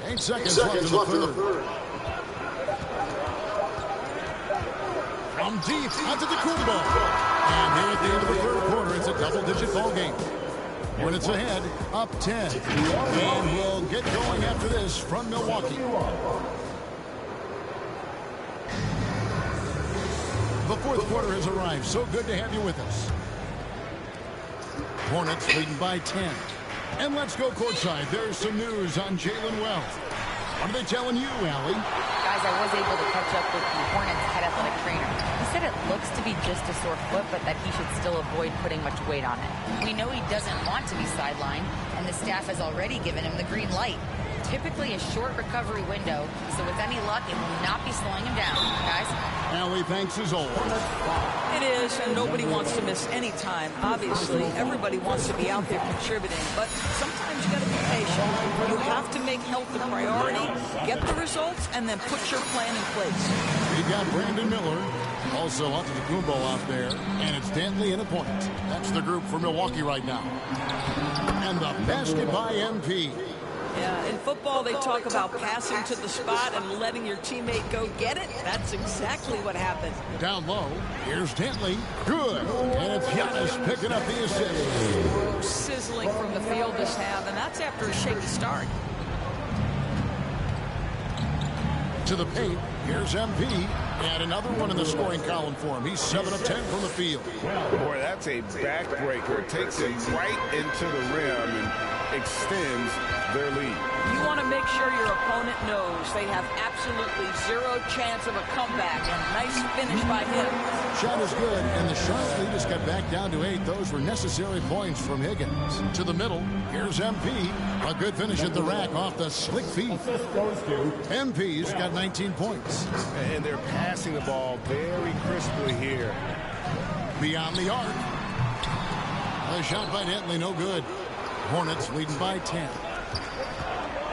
8 seconds left in the third. From deep onto the Kumbo. And here at the end of the third quarter, it's a double-digit ball game. Hornets ahead, up 10. And we'll get going after this from Milwaukee. The fourth quarter has arrived. So good to have you with us. Hornets leading by 10. And let's go courtside. There's some news on Jalen Wells. What are they telling you, Allie? Guys, I was able to catch up with the Hornets head athletic trainer. He said it looks to be just a sore foot, but that he should still avoid putting much weight on it. We know he doesn't want to be sidelined, and the staff has already given him the green light. Typically a short recovery window, so with any luck, it will not be slowing him down. Guys? Allie, thanks as always. It is, and nobody wants to miss any time. Obviously, everybody wants to be out there contributing, but sometimes you got to be patient. You have to make health a priority, get the results, and then put your plan in place. We've got Brandon Miller, also onto the Kumbo out there, and it's Dantley and a point. That's the group for Milwaukee right now. And the basket by MP. Yeah, in football, they talk about passing to the spot and letting your teammate go get it. That's exactly what happened. Down low, here's Dantley. Good. And it's Giannis picking up the assist. Sizzling from the field this half, and that's after a shaky start. To the paint, here's MP. And another one in the scoring column for him. He's 7 of 10 from the field. Boy, that's a backbreaker. Takes it right into the rim and extends their lead. You want to make sure your opponent knows they have absolutely zero chance of a comeback, and nice finish by him. Shot is good, and the Charlotte lead just got back down to 8. Those were necessary points from Higgins. To the middle, here's MP. A good finish at the rack off the slick feet. MP's got 19 points. And they're passing the ball very crisply here. Beyond the arc. A shot by Dantley, no good. Hornets leading by 10.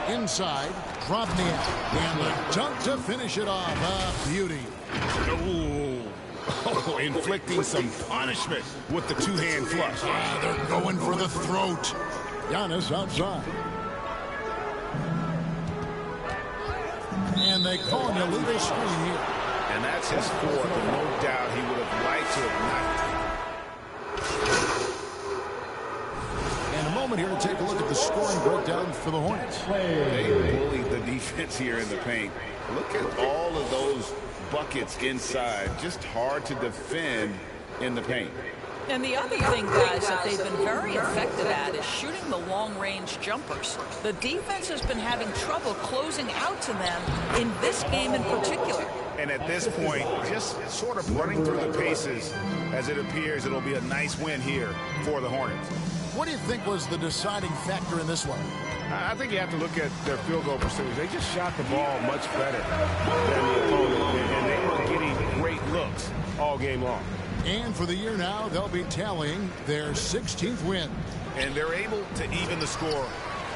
Inside, Dropniak. And the dunk to finish it off. A beauty. Oh, inflicting some punishment with the two-hand flush. Yeah, they're going for the throat. Giannis outside. And they call an illegal screen here. And that's his fourth, and no doubt he would have liked to have knocked. And a moment here to take a look at the scoring breakdown for the Hornets. They bullied the defense here in the paint. Look at all of those buckets inside. Just hard to defend in the paint. And the other thing, guys, that they've been very effective at is shooting the long-range jumpers. The defense has been having trouble closing out to them in this game in particular. And at this point, just sort of running through the paces as it appears it'll be a nice win here for the Hornets. What do you think was the deciding factor in this one? I think you have to look at their field goal percentage. They just shot the ball much better than the opponent, and they were getting great looks all game long. And for the year now, they'll be tallying their 16th win. And they're able to even the score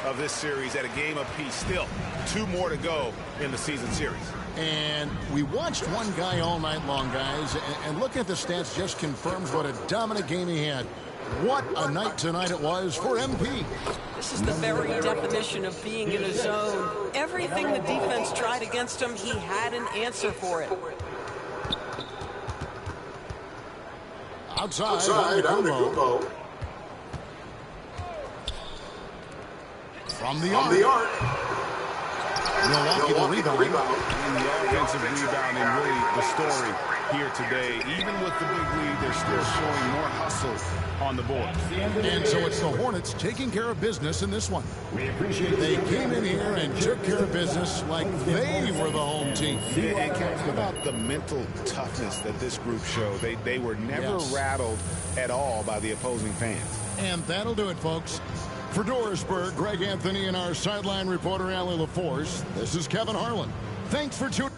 of this series at a game apiece. Still, 2 more to go in the season series. And we watched one guy all night long, guys, and looking at the stats just confirms what a dominant game he had. What a night tonight it was for MP. This is the very definition of being in a zone. Everything the defense tried against him, he had an answer for it. Outside Kumbo. From the arc. Milwaukee the rebound. And the offensive rebounding really the story here today. Even with the big lead, they're still showing more hustle on the board. And so it's the Hornets taking care of business in this one. They came in here and took care of business like they were the home team. And how about the mental toughness that this group showed? They were never rattled at all by the opposing fans. And that'll do it, folks. For Dorisburg, Greg Anthony, and our sideline reporter, Allie LaForce, this is Kevin Harlan. Thanks for tuning in.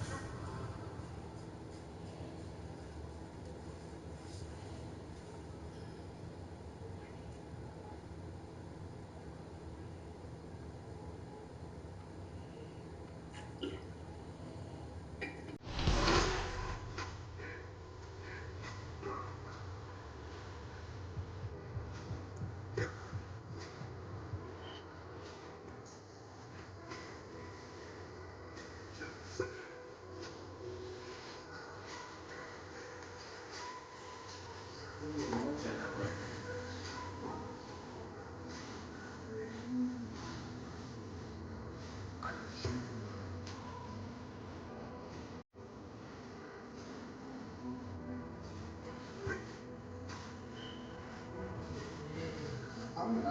Time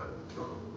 to throw.